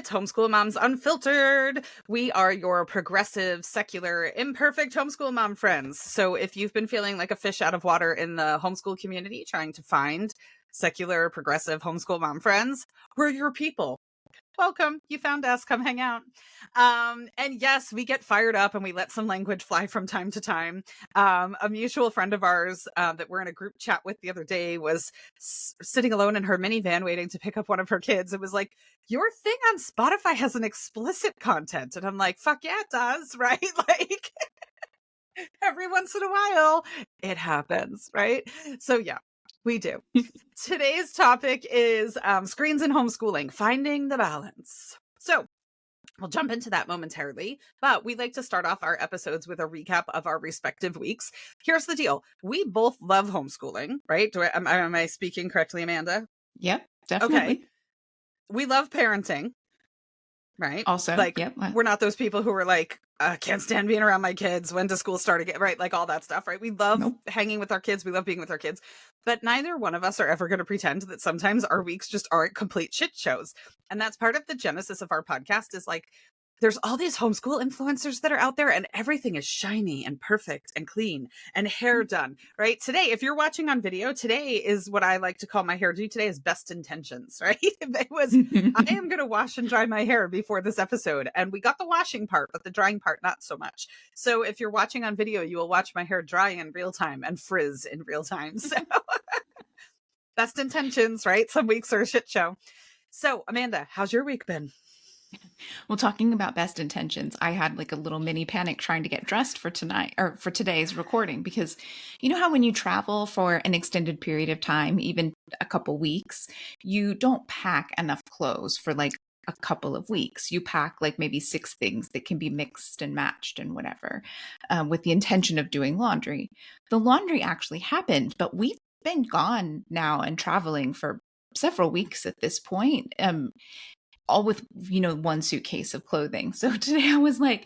It's Homeschool Moms Unfiltered. We are your progressive, secular, imperfect homeschool mom friends. So if you've been feeling like a fish out of water in the homeschool community, trying to find secular, progressive homeschool mom friends, we're your people. Welcome. You found us. Come hang out. And yes, we get fired up and we let some language fly from time to time. A mutual friend of ours that we're in a group chat with the other day was sitting alone in her minivan waiting to pick up one of her kids. It was like, your thing on Spotify has an explicit content. And I'm like, fuck yeah, it does, right? Like every once in a while, it happens, right? So yeah. We do. Today's topic is screens and homeschooling, finding the balance. So we'll jump into that momentarily, but we like to start off our episodes with a recap of our respective weeks. Here's the deal. We both love homeschooling, right? Am I speaking correctly, Amanda? Yep, definitely. Okay. We love parenting, right? Also, like, yep. We're not those people who are like, can't stand being around my kids. When does school start again? Right? Like all that stuff, right? We love hanging with our kids. We love being with our kids. But neither one of us are ever going to pretend that sometimes our weeks just aren't complete shit shows. And that's part of the genesis of our podcast is like, there's all these homeschool influencers that are out there and everything is shiny and perfect and clean and hair done, right? Today, if you're watching on video, today is what I like to call my hairdo. Today is best intentions, right? It was, I am going to wash and dry my hair before this episode. And we got the washing part, but the drying part, not so much. So if you're watching on video, you will watch my hair dry in real time and frizz in real time. So best intentions, right? Some weeks are a shit show. So Amanda, how's your week been? Well, talking about best intentions, I had like a little mini panic trying to get dressed for tonight or for today's recording, because you know how when you travel for an extended period of time, even a couple weeks, you don't pack enough clothes for like a couple of weeks. You pack like maybe 6 things that can be mixed and matched and whatever, with the intention of doing laundry. The laundry actually happened, but we've been gone now and traveling for several weeks at this point. All with, one suitcase of clothing. So today I was like,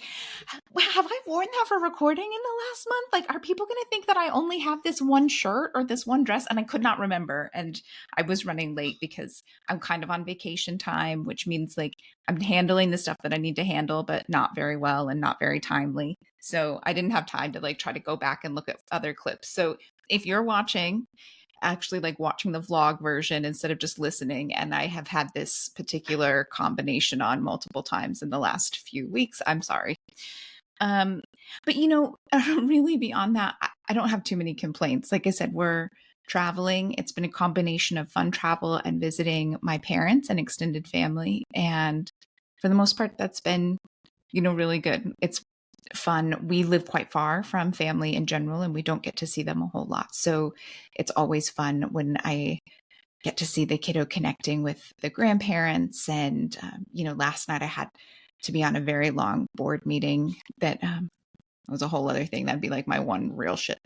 have I worn that for recording in the last month? Like, are people going to think that I only have this one shirt or this one dress? And I could not remember. And I was running late because I'm kind of on vacation time, which means like I'm handling the stuff that I need to handle, but not very well and not very timely. So I didn't have time to like try to go back and look at other clips. So if you're actually like watching the vlog version instead of just listening, and I have had this particular combination on multiple times in the last few weeks, I'm sorry. But really beyond that, I don't have too many complaints. Like I said, we're traveling. It's been a combination of fun travel and visiting my parents and extended family. And for the most part, that's been, really good. It's fun. We live quite far from family in general, and we don't get to see them a whole lot. So it's always fun when I get to see the kiddo connecting with the grandparents. And, last night I had to be on a very long board meeting that was a whole other thing. That'd be like my one real shit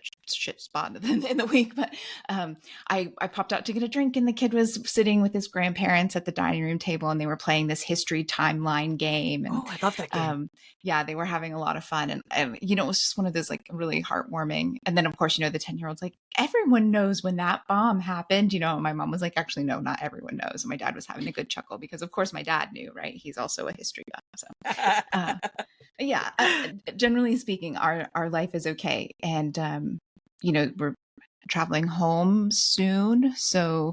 spot in the week. But I popped out to get a drink, and the kid was sitting with his grandparents at the dining room table, and they were playing this history timeline game. And I love that game. Yeah, they were having a lot of fun. And it was just one of those like really heartwarming. And then of course, the 10-year-old's like, everyone knows when that bomb happened. My mom was like, actually, no, not everyone knows. And my dad was having a good chuckle because of course my dad knew, right? He's also a history buff. So yeah, generally speaking, our life is okay. And, we're traveling home soon, so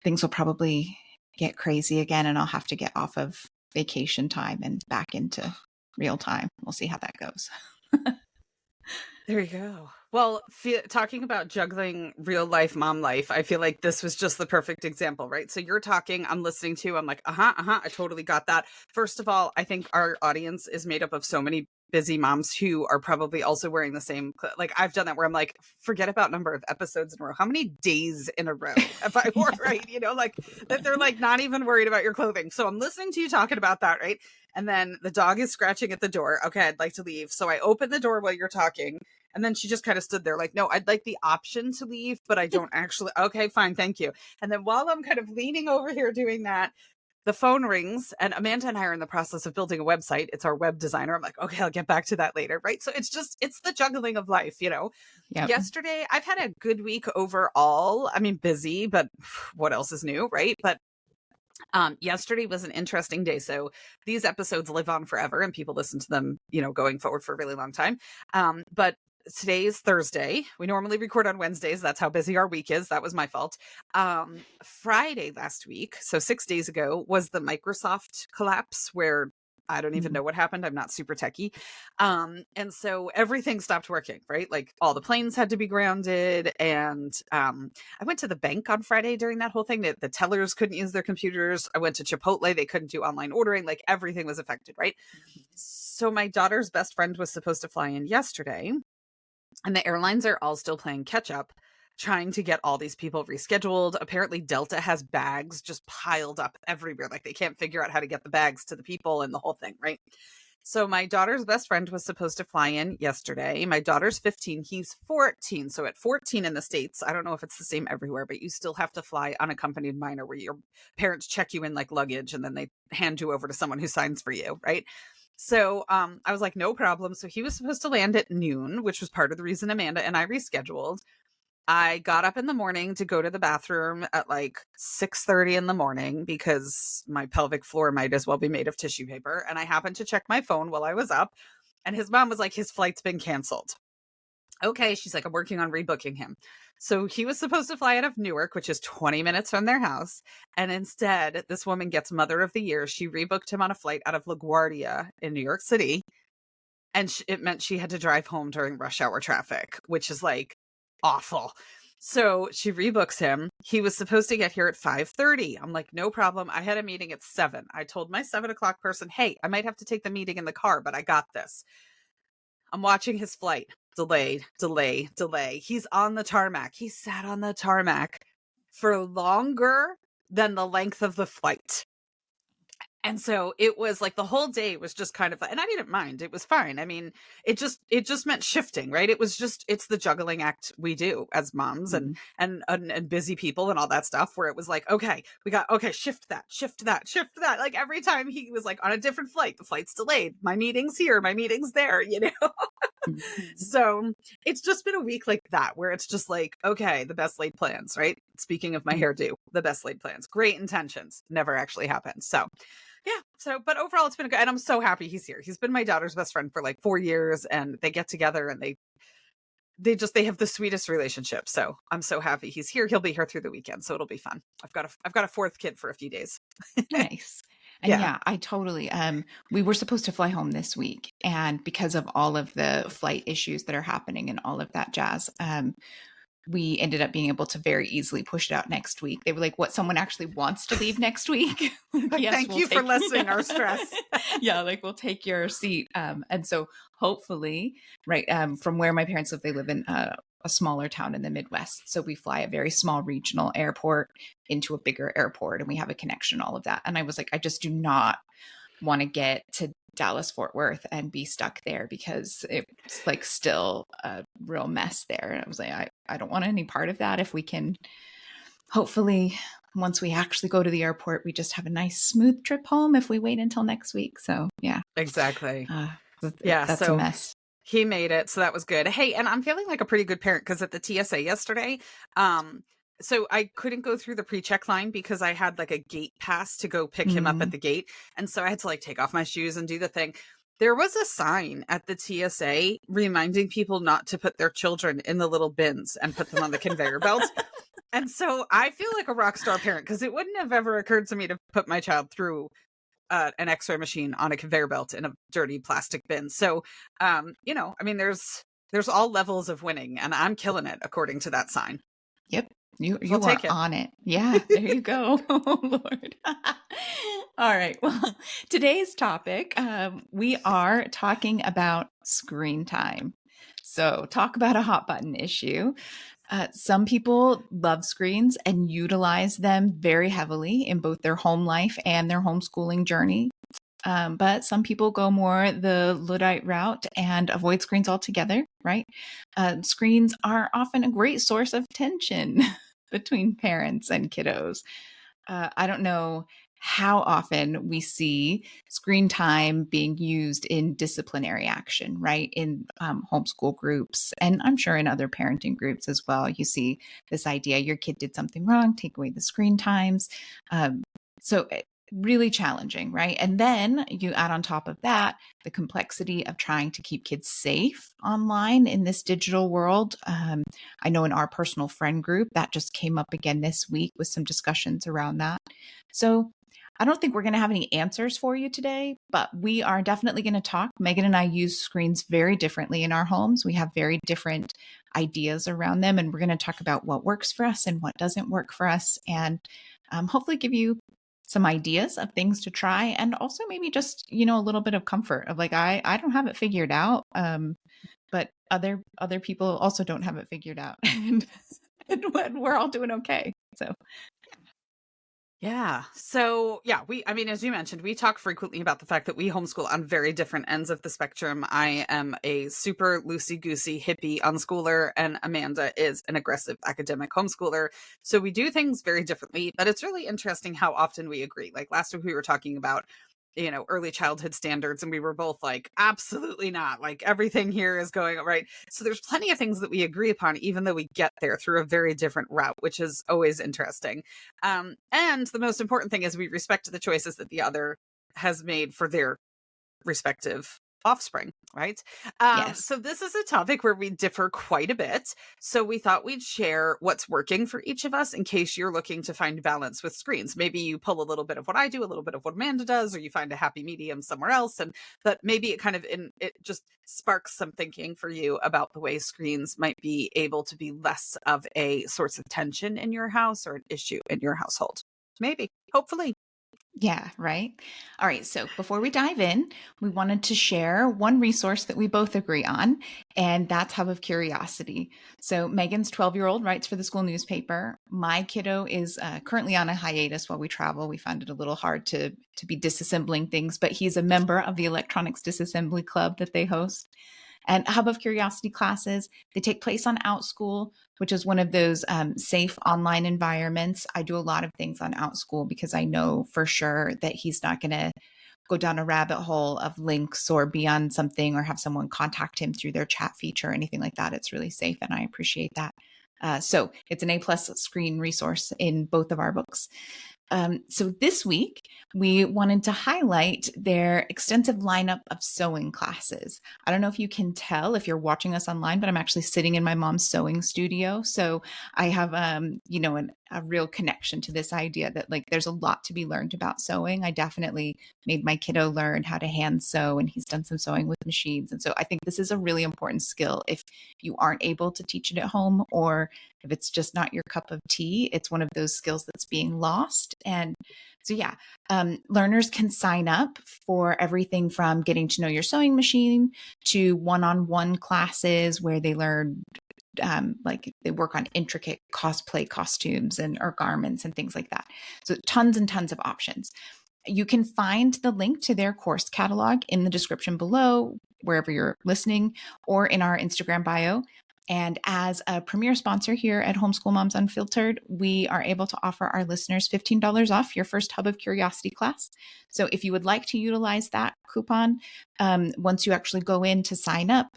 things will probably get crazy again, and I'll have to get off of vacation time and back into real time. We'll see how that goes. There you go. Well, talking about juggling real life, mom life, I feel like this was just the perfect example, right? So you're talking, I'm listening to, I'm like, I totally got that. First of all, I think our audience is made up of so many busy moms who are probably also wearing the same, like I've done that where I'm like, forget about number of episodes in a row. How many days in a row have I worn, right? Like that they're like not even worried about your clothing. So I'm listening to you talking about that, right? And then the dog is scratching at the door. Okay, I'd like to leave. So I open the door while you're talking. And then she just kind of stood there like, no, I'd like the option to leave, but I don't actually. Okay, fine. Thank you. And then while I'm kind of leaning over here doing that, the phone rings, and Amanda and I are in the process of building a website. It's our web designer. I'm like, okay, I'll get back to that later. Right. So it's the juggling of life, Yep. Yesterday, I've had a good week overall. I mean, busy, but what else is new? Right. But Yesterday was an interesting day. So these episodes live on forever and people listen to them, going forward for a really long time. But today's Thursday. We normally record on Wednesdays. That's how busy our week is. That was my fault. Friday last week, so 6 days ago, was the Microsoft collapse where I don't even Mhm. know what happened. I'm not super techie. And so everything stopped working, right? Like all the planes had to be grounded. And I went to the bank on Friday during that whole thing. The tellers couldn't use their computers. I went to Chipotle. They couldn't do online ordering. Like everything was affected, right? So my daughter's best friend was supposed to fly in yesterday, and the airlines are all still playing catch up, trying to get all these people rescheduled. Apparently, Delta has bags just piled up everywhere. Like they can't figure out how to get the bags to the people and the whole thing, right? So my daughter's best friend was supposed to fly in yesterday. My daughter's 15, he's 14. So at 14 in the States, I don't know if it's the same everywhere, but you still have to fly unaccompanied minor where your parents check you in like luggage and then they hand you over to someone who signs for you, right? So I was like, no problem. So he was supposed to land at noon, which was part of the reason Amanda and I rescheduled. I got up in the morning to go to the bathroom at like 6:30 in the morning because my pelvic floor might as well be made of tissue paper. And I happened to check my phone while I was up, and his mom was like, his flight's been canceled. Okay, she's like, I'm working on rebooking him. So he was supposed to fly out of Newark, which is 20 minutes from their house. And instead, this woman gets Mother of the Year. She rebooked him on a flight out of LaGuardia in New York City. And it meant she had to drive home during rush hour traffic, which is like awful. So she rebooks him. He was supposed to get here at 5:30. I'm like, no problem. I had a meeting at 7. I told my 7 o'clock person, hey, I might have to take the meeting in the car, but I got this. I'm watching his flight. Delayed, delay, delay. He's on the tarmac. He sat on the tarmac for longer than the length of the flight. And so it was like the whole day was just kind of, and I didn't mind. It was fine. I mean, it just meant shifting, right? It's the juggling act we do as moms and Mhm. and busy people and all that stuff, where it was like, okay, okay, shift that, shift that, shift that. Like every time he was like on a different flight, the flight's delayed. My meeting's here, my meeting's there, you know? Mhm. So it's just been a week like that where it's just like, okay, the best laid plans, right? Speaking of my Yeah. hairdo, the best laid plans, great intentions, never actually happened. So yeah. So, but overall, it's been good. And I'm so happy he's here. He's been my daughter's best friend for like 4 years, and they get together and they have the sweetest relationship. So I'm so happy he's here. He'll be here through the weekend. So it'll be fun. I've got a fourth kid for a few days. Nice. And Yeah. yeah, I totally we were supposed to fly home this week, and because of all of the flight issues that are happening and all of that jazz, we ended up being able to very easily push it out next week. They were like, "What? Someone actually wants to leave next week?" Like, yes, Thank we'll you for take. lessening Yeah. our stress. Yeah, like we'll take your seat. And so hopefully, right, from where my parents live, they live in a smaller town in the Midwest. So we fly a very small regional airport into a bigger airport, and we have a connection, all of that. And I was like, I just do not want to get to Dallas Fort Worth and be stuck there because it's like still a real mess there. And I was like, I don't want any part of that. If we can, hopefully, once we actually go to the airport, we just have a nice smooth trip home if we wait until next week. So yeah, Exactly. uh, Yeah. that's a So mess. he made it, so that was good. Hey, and I'm feeling like a pretty good parent because at the TSA yesterday, um, so I couldn't go through the pre-check line because I had like a gate pass to go pick him up at Mm. the gate, and so I had to like take off my shoes and do the thing. There was a sign at the TSA reminding people not to put their children in the little bins and put them on the conveyor belt. And so I feel like a rock star parent because it wouldn't have ever occurred to me to put my child through an X-ray machine on a conveyor belt in a dirty plastic bin. So, I mean, there's all levels of winning, and I'm killing it according to that sign. Yep. You We'll you are take it. on it. Yeah, there you go. Oh Lord. All right. Well, today's topic, we are talking about screen time. So, talk about a hot button issue. Some people love screens and utilize them very heavily in both their home life and their homeschooling journey. But some people go more the Luddite route and avoid screens altogether, right? Screens are often a great source of tension between parents and kiddos. I don't know how often we see screen time being used in disciplinary action, right? In homeschool groups, and I'm sure in other parenting groups as well. You see this idea your kid did something wrong, take away the screen times. Um, So really challenging, right? And then you add on top of that the complexity of trying to keep kids safe online in this digital world. I know in our personal friend group that just came up again this week with some discussions around that. So I don't think we're going to have any answers for you today, but we are definitely going to talk. Meagan and I use screens very differently in our homes. We have very different ideas around them, and we're going to talk about what works for us and what doesn't work for us, and hopefully give you some ideas of things to try, and also maybe just, a little bit of comfort of like, I don't have it figured out. But other people also don't have it figured out. and we're all doing okay. So Yeah. So, yeah, I mean, as you mentioned, we talk frequently about the fact that we homeschool on very different ends of the spectrum. I am a super loosey goosey hippie unschooler, and Amanda is an aggressive academic homeschooler. So we do things very differently, but it's really interesting how often we agree. Like last week, we were talking about early childhood standards, and we were both like, absolutely not. Like everything here is going right. So there's plenty of things that we agree upon, even though we get there through a very different route, which is always interesting. And the most important thing is we respect the choices that the other has made for their respective offspring, right? yes. So this is a topic where we differ quite a bit. So we thought we'd share what's working for each of us in case you're looking to find balance with screens. Maybe you pull a little bit of what I do, a little bit of what Amanda does, or you find a happy medium somewhere else. And that maybe it kind of it just sparks some thinking for you about the way screens might be able to be less of a source of tension in your house or an issue in your household. Maybe, hopefully. Yeah, right. All right. So before we dive in, we wanted to share one resource that we both agree on, and that's Hub of Curiosity. So Megan's 12-year-old writes for the school newspaper. My kiddo is currently on a hiatus while we travel. We found it a little hard to be disassembling things, but he's a member of the electronics disassembly club that they host. And Hub of Curiosity classes, they take place on OutSchool, which is one of those safe online environments. I do a lot of things on OutSchool because I know for sure that he's not going to go down a rabbit hole of links or be on something or have someone contact him through their chat feature or anything like that. It's really safe, and I appreciate that. So it's an A+ screen resource in both of our books. So this week, we wanted to highlight their extensive lineup of sewing classes. I don't know if you can tell if you're watching us online, but I'm actually sitting in my mom's sewing studio. So I have, a real connection to this idea that like there's a lot to be learned about sewing. I definitely made my kiddo learn how to hand sew, and he's done some sewing with machines. And so I think this is a really important skill. If you aren't able to teach it at home, or if it's just not your cup of tea, it's one of those skills that's being lost. And so, yeah, learners can sign up for everything from getting to know your sewing machine to one-on-one classes where they learn, like they work on intricate cosplay costumes or garments and things like that. So tons and tons of options. You can find the link to their course catalog in the description below, wherever you're listening, or in our Instagram bio. And as a premier sponsor here at Homeschool Moms Unfiltered, we are able to offer our listeners $15 off your first Hub of Curiosity class. So if you would like to utilize that coupon, once you actually go in to sign up,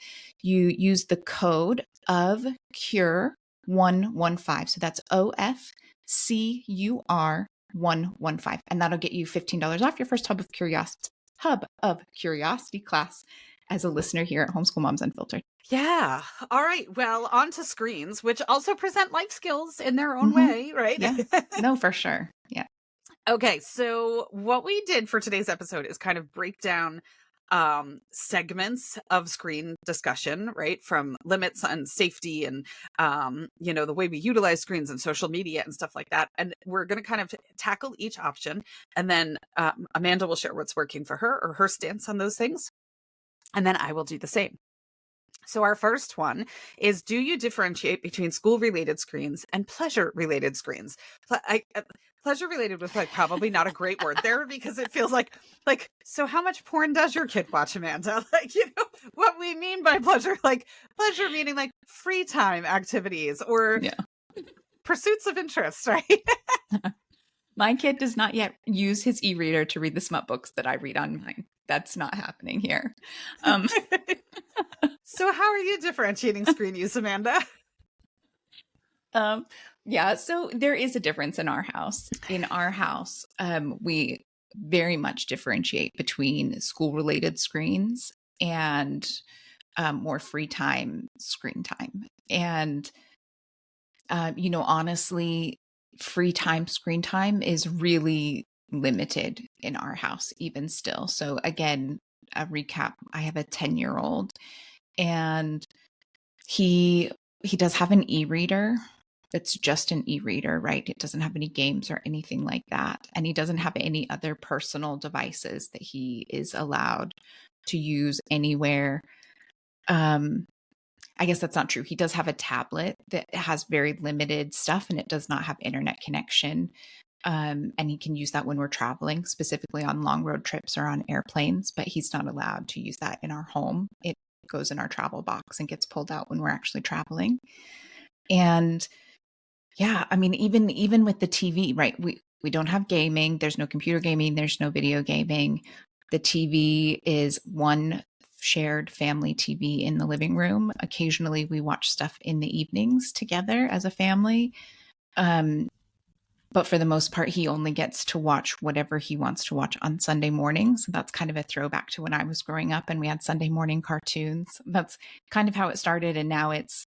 you use the code of CURE115. So that's OFCUR 115. And that'll get you $15 off your first Hub of Curiosity class as a listener here at Homeschool Moms Unfiltered. Yeah. All right. Well, on to screens, which also present life skills in their own way, right? Yeah. No, for sure. Yeah. Okay. So what we did for today's episode is kind of break down segments of screen discussion, right? From limits and safety and, the way we utilize screens and social media and stuff like that. And we're going to kind of tackle each option. And then Amanda will share what's working for her or her stance on those things. And then I will do the same. So our first one is, do you differentiate between school-related screens and pleasure-related screens? Pleasure-related was like probably not a great word there because it feels like, so how much porn does your kid watch, Amanda? Like, what we mean by pleasure meaning like free time activities or pursuits of interest, right? My kid does not yet use his e-reader to read the smut books that I read on mine. That's not happening here. So how are you differentiating screen use, Amanda? Yeah, so there is a difference in our house. In our house, we very much differentiate between school-related screens and more free time screen time. And honestly, free time screen time is really limited in our house, even still. So again, a recap: I have a 10-year-old, and he he does have an e-reader. It's just an e-reader, right? It doesn't have any games or anything like that. And he doesn't have any other personal devices that he is allowed to use anywhere. Um, I guess that's not true. He does have a tablet that has very limited stuff, and it does not have internet connection. And he can use that when we're traveling, specifically on long road trips or on airplanes, but he's not allowed to use that in our home. It goes in our travel box and gets pulled out when we're actually traveling. And yeah, I mean, even with the TV, right? We don't have gaming. There's no computer gaming. There's no video gaming. The TV is one shared family TV in the living room. Occasionally, we watch stuff in the evenings together as a family. But for the most part, he only gets to watch whatever he wants to watch on Sunday mornings. So that's kind of a throwback to when I was growing up and we had Sunday morning cartoons. That's kind of how it started. And now it's,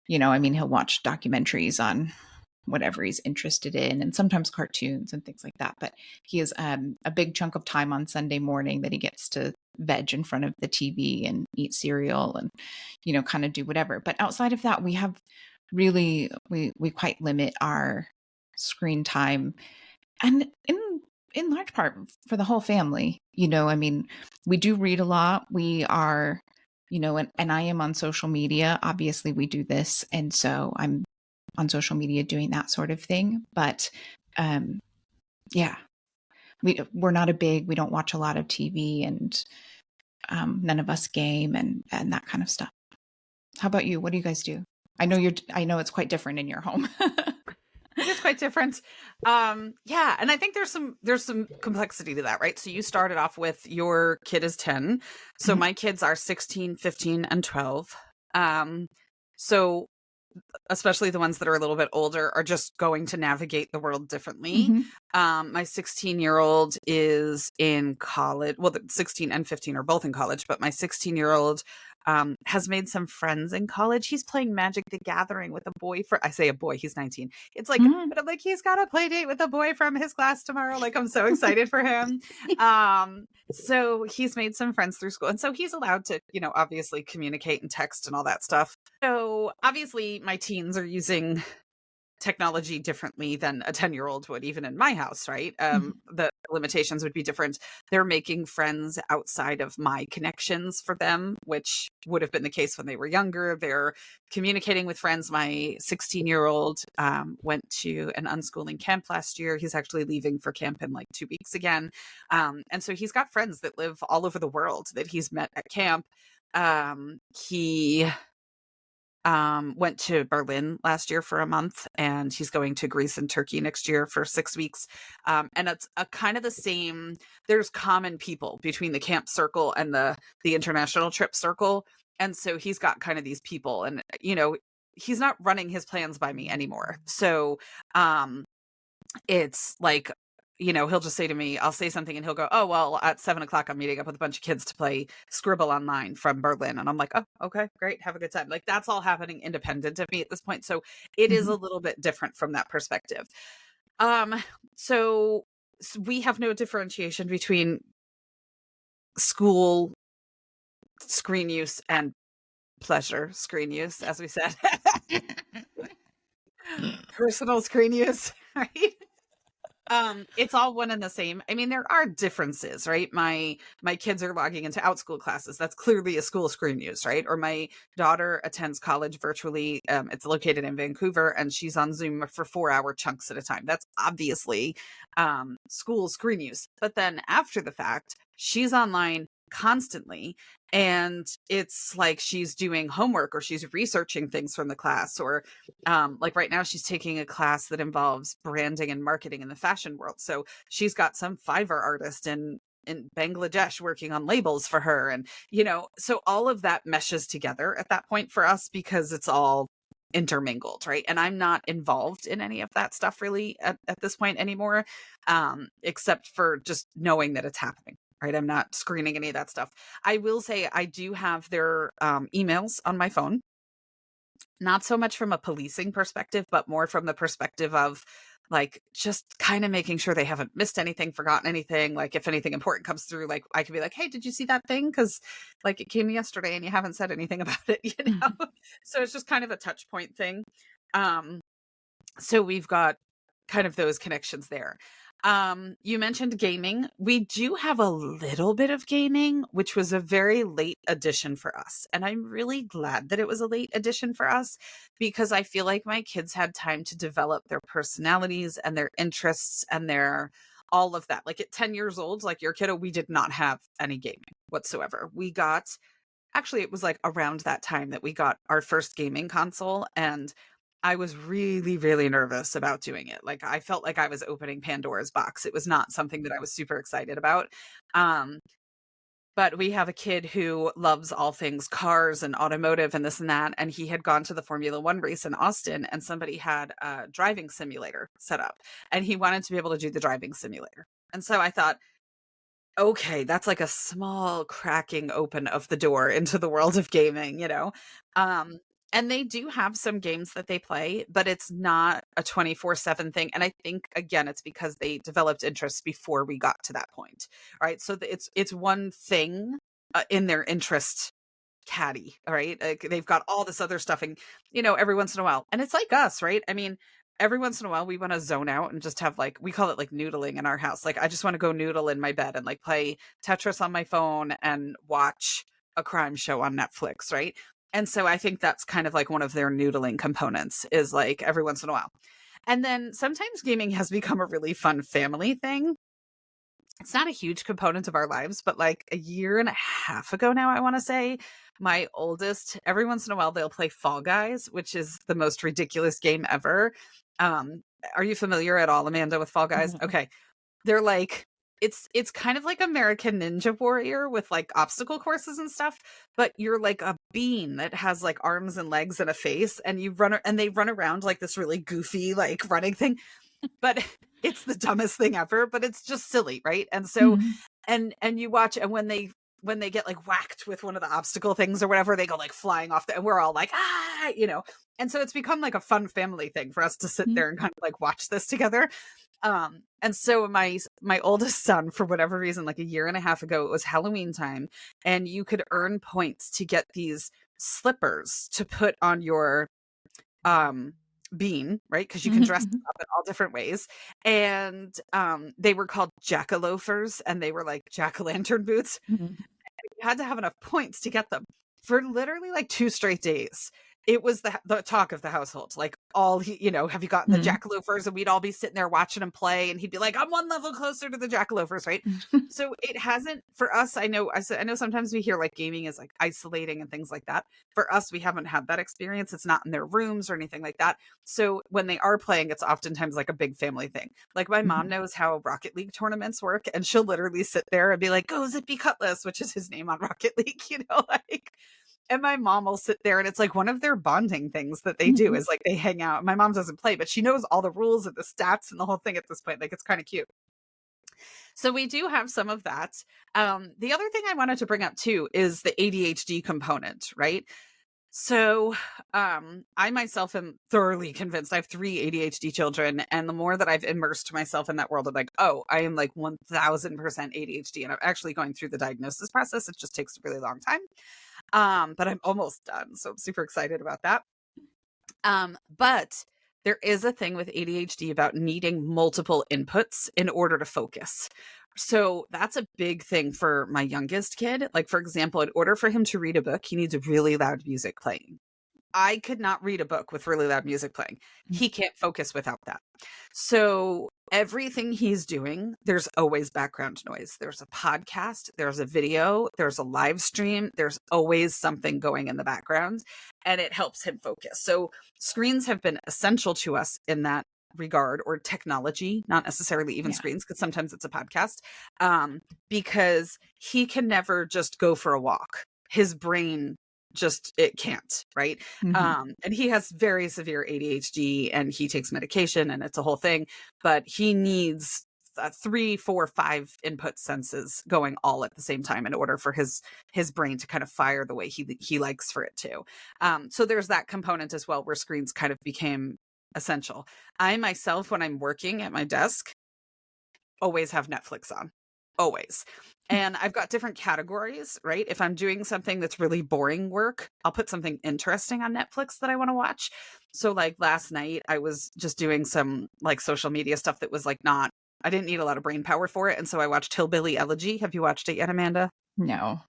I mean, he'll watch documentaries on whatever he's interested in, and sometimes cartoons and things like that. But he has a big chunk of time on Sunday morning that he gets to veg in front of the TV and eat cereal and, kind of do whatever. But outside of that, we have really, we quite limit our screen time, and in large part for the whole family. I mean, we do read a lot. We are, and I am on social media. Obviously, we do this, and so I'm on social media doing that sort of thing. But yeah, we're not we don't watch a lot of TV, and none of us game and that kind of stuff. How about you? What do you guys do? I know it's quite different in your home. It is quite different. Yeah. And I think there's some complexity to that, right? So you started off with your kid is 10. So my kids are 16, 15, and 12. So especially the ones that are a little bit older are just going to navigate the world differently. My 16-year-old is in college. Well, the 16 and 15 are both in college, but my 16-year-old has made some friends in college. He's playing Magic the Gathering with a boy I say a boy, he's 19. It's like, but I'm like, he's got a play date with a boy from his class tomorrow. Like, I'm so excited for him. So he's made some friends through school. And so he's allowed to, obviously communicate and text and all that stuff. So obviously my teens are using technology differently than a 10-year-old would, even in my house, right? The limitations would be different. They're making friends outside of my connections for them, which would have been the case when they were younger. They're communicating with friends. My 16-year-old went to an unschooling camp last year. He's actually leaving for camp in like 2 weeks again. And so he's got friends that live all over the world that he's met at camp. He went to Berlin last year for a month, and he's going to Greece and Turkey next year for 6 weeks. And it's a kind of the same. There's common people between the camp circle and the international trip circle. And so he's got kind of these people, and, he's not running his plans by me anymore. So, it's like, he'll just say to me, I'll say something and he'll go, oh, well, at 7:00, I'm meeting up with a bunch of kids to play Scribble online from Berlin. And I'm like, oh, okay, great. Have a good time. Like, that's all happening independent of me at this point. So it is a little bit different from that perspective. So we have no differentiation between school screen use and pleasure screen use, as we said. Personal screen use, right? It's all one and the same. I mean, there are differences, right? My kids are logging into Outschool classes. That's clearly a school screen use, right? Or my daughter attends college virtually. It's located in Vancouver, and she's on Zoom for 4-hour chunks at a time. That's obviously school screen use. But then after the fact, she's online constantly, and it's like she's doing homework or she's researching things from the class, or like right now she's taking a class that involves branding and marketing in the fashion world. So she's got some Fiverr artist in Bangladesh working on labels for her, and so all of that meshes together at that point for us, because it's all intermingled, right? And I'm not involved in any of that stuff really at this point anymore, except for just knowing that it's happening, right? I'm not screening any of that stuff. I will say I do have their emails on my phone, not so much from a policing perspective, but more from the perspective of like just kind of making sure they haven't missed anything, forgotten anything. Like if anything important comes through, like I could be like, hey, did you see that thing? Because like it came yesterday and you haven't said anything about it, So it's just kind of a touch point thing. Um, so we've got kind of those connections there. You mentioned gaming. We do have a little bit of gaming, which was a very late addition for us. And I'm really glad that it was a late addition for us because I feel like my kids had time to develop their personalities and their interests and their all of that. Like at 10 years old, like your kiddo, we did not have any gaming whatsoever. We got actually, it was like around that time that we got our first gaming console. And I was really, really nervous about doing it. Like I felt like I was opening Pandora's box. It was not something that I was super excited about. Um, but we have a kid who loves all things cars and automotive and this and that. And he had gone to the Formula One race in Austin and somebody had a driving simulator set up and he wanted to be able to do the driving simulator. And so I thought, okay, that's like a small cracking open of the door into the world of gaming. Um, and they do have some games that they play, but it's not a 24/7 thing. And I think again, it's because they developed interests before we got to that point, right? So it's one thing in their interest caddy, right? Like they've got all this other stuff and every once in a while. And it's like us, right? I mean, every once in a while we want to zone out and just have like we call it like noodling in our house. Like I just want to go noodle in my bed and like play Tetris on my phone and watch a crime show on Netflix, right? And so I think that's kind of like one of their noodling components is like every once in a while. And then sometimes gaming has become a really fun family thing. It's not a huge component of our lives, but like a year and a half ago now, I want to say, my oldest, every once in a while, they'll play Fall Guys, which is the most ridiculous game ever. Um, are you familiar at all, Amanda, with Fall Guys? Mhm. Okay. They're like, it's kind of like American Ninja Warrior with like obstacle courses and stuff, but you're like a bean that has like arms and legs and a face, and and they run around like this really goofy, like running thing but it's the dumbest thing ever, but it's just silly, right? And so Mhm. and you watch and when they get like whacked with one of the obstacle things or whatever, they go like flying off and we're all like, ah. And so it's become like a fun family thing for us to sit Mhm. there and kind of like watch this together. And so my oldest son, for whatever reason, like a year and a half ago, it was Halloween time, and you could earn points to get these slippers to put on your um bean, right? Because you can dress them Mhm. up in all different ways. And they were called jack-o'-loafers and they were like jack-o'-lantern boots. Mhm. You had to have enough points to get them for literally like 2 straight days. It was the talk of the household. Like have you gotten the Mhm. jack-o'-loafers? And we'd all be sitting there watching him play, and he'd be like, "I'm one level closer to the jack-o'-loafers," right? So it hasn't for us. I know sometimes we hear like gaming is like isolating and things like that. For us, we haven't had that experience. It's not in their rooms or anything like that. So when they are playing, it's oftentimes like a big family thing. Like my mom Mhm. knows how Rocket League tournaments work, and she'll literally sit there and be like, "Go Zippy Cutlass," which is his name on Rocket League, like. And my mom will sit there, and it's like one of their bonding things that they do Mhm. is like they hang out. My mom doesn't play, but she knows all the rules and the stats and the whole thing at this point. Like it's kind of cute. So we do have some of that. The other thing I wanted to bring up too is the ADHD component, right? So, I myself am thoroughly convinced I have 3 ADHD children, and the more that I've immersed myself in that world, I'm like, "Oh, I am like 1000% ADHD," and I'm actually going through the diagnosis process. It just takes a really long time. But I'm almost done, so I'm super excited about that. But there is a thing with ADHD about needing multiple inputs in order to focus. So that's a big thing for my youngest kid. Like, for example, in order for him to read a book, he needs really loud music playing. I could not read a book with really loud music playing. He can't focus without that. So everything he's doing, there's always background noise. There's a podcast, there's a video, there's a live stream, there's always something going in the background, and it helps him focus. So screens have been essential to us in that regard, or technology, not necessarily even Yeah. screens, because sometimes it's a podcast, because he can never just go for a walk. His brain just, it can't, right? Mhm. And he has very severe ADHD and he takes medication and it's a whole thing, but he needs 3, 4, 5 input senses going all at the same time in order for his brain to kind of fire the way he likes for it to. So there's that component as well, where screens kind of became essential. I myself, when I'm working at my desk, always have Netflix on. Always. And I've got different categories, right? If I'm doing something that's really boring work, I'll put something interesting on Netflix that I want to watch. So like last night, I was just doing some like social media stuff that was like not, I didn't need a lot of brain power for it. And so I watched Hillbilly Elegy. Have you watched it yet, Amanda? No.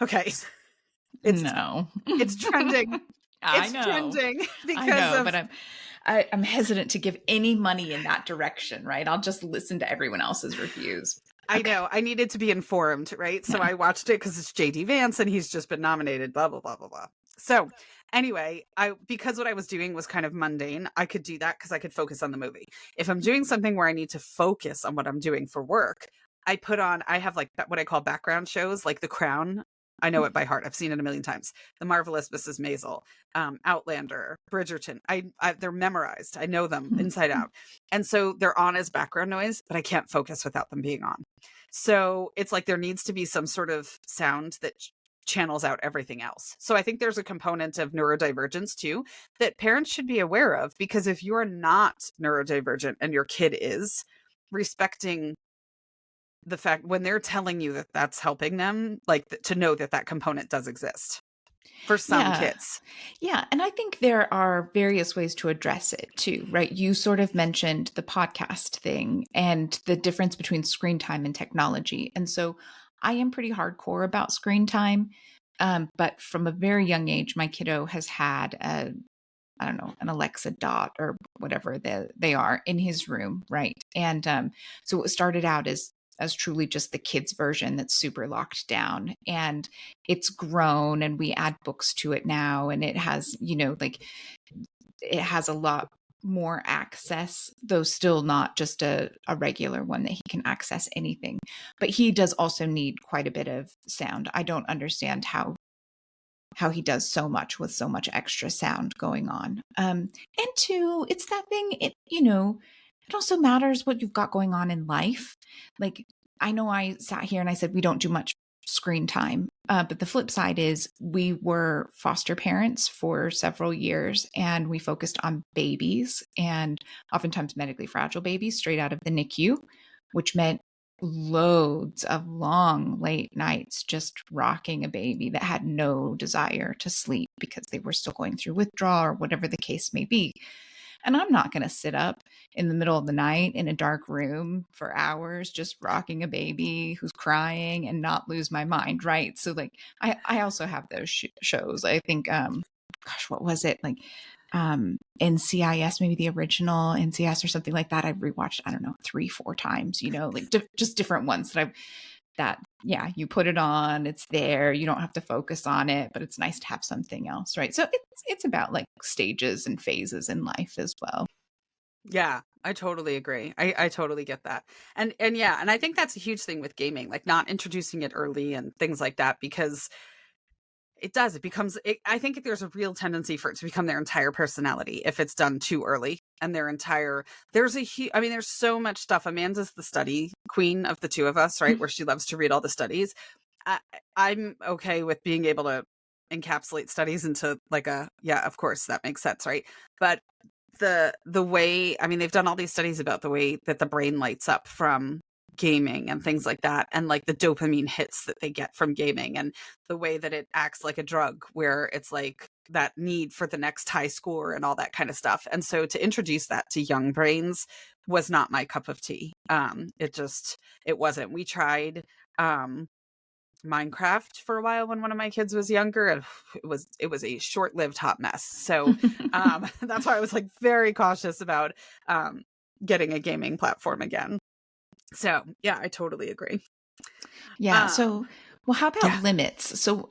Okay. It's No. it's trending. I It's know. trending I because know, of but I'm hesitant to give any money in that direction, right? I'll just listen to everyone else's reviews. I Okay. know. I needed to be informed, right? So Yeah. I watched it because it's JD Vance and he's just been nominated, blah, blah, blah, blah, blah. So anyway, because what I was doing was kind of mundane, I could do that because I could focus on the movie. If I'm doing something where I need to focus on what I'm doing for work, I have like what I call background shows, like The Crown. I know it by heart. I've seen it a million times. The Marvelous Mrs. Maisel, Outlander, Bridgerton. They're memorized. I know them inside out. And so they're on as background noise, but I can't focus without them being on. So it's like there needs to be some sort of sound that channels out everything else. So I think there's a component of neurodivergence too that parents should be aware of, because if you're not neurodivergent and your kid is, respecting the fact when they're telling you that that's helping them, like to know that that component does exist for some Yeah. kids. Yeah. And I think there are various ways to address it too, right? You sort of mentioned the podcast thing and the difference between screen time and technology. And so I am pretty hardcore about screen time. But from a very young age, my kiddo has had I don't know, an Alexa Dot or whatever they are in his room, right? And so it started out as truly just the kids version that's super locked down, and it's grown, and we add books to it now, and it has, like it has a lot more access, though still not just a regular one that he can access anything. But he does also need quite a bit of sound. I don't understand how he does so much with so much extra sound going on. And two, it's that thing, it also matters what you've got going on in life. Like, I know I sat here and I said we don't do much screen time. But the flip side is we were foster parents for several years and we focused on babies and oftentimes medically fragile babies straight out of the NICU, which meant loads of long late nights just rocking a baby that had no desire to sleep because they were still going through withdrawal or whatever the case may be. And I'm not going to sit up in the middle of the night in a dark room for hours just rocking a baby who's crying and not lose my mind, right? So like I also have those shows. I think gosh, what was it? Like NCIS, maybe the original NCIS or something like that. I've rewatched, I don't know, 3, 4 times, like just different ones yeah, you put it on, it's there, you don't have to focus on it, but it's nice to have something else, right? So it's about like stages and phases in life as well. Yeah, I totally agree. I totally get that. And yeah, and I think that's a huge thing with gaming, like not introducing it early and things like that, because it becomes I think there's a real tendency for it to become their entire personality if it's done too early, and there's so much stuff. Amanda's the study queen of the two of us, right? Where she loves to read all the studies. I, I'm okay with being able to encapsulate studies into like yeah, of course that makes sense, right? But the way, I mean, they've done all these studies about the way that the brain lights up from gaming and things like that, and like the dopamine hits that they get from gaming, and the way that it acts like a drug where it's like that need for the next high score and all that kind of stuff. And so to introduce that to young brains was not my cup of tea. It wasn't. We tried Minecraft for a while when one of my kids was younger, and it was a short-lived hot mess. So that's why I was like very cautious about getting a gaming platform again. So yeah, I totally agree. Yeah. So, Um, well, how about yeah. limits? So,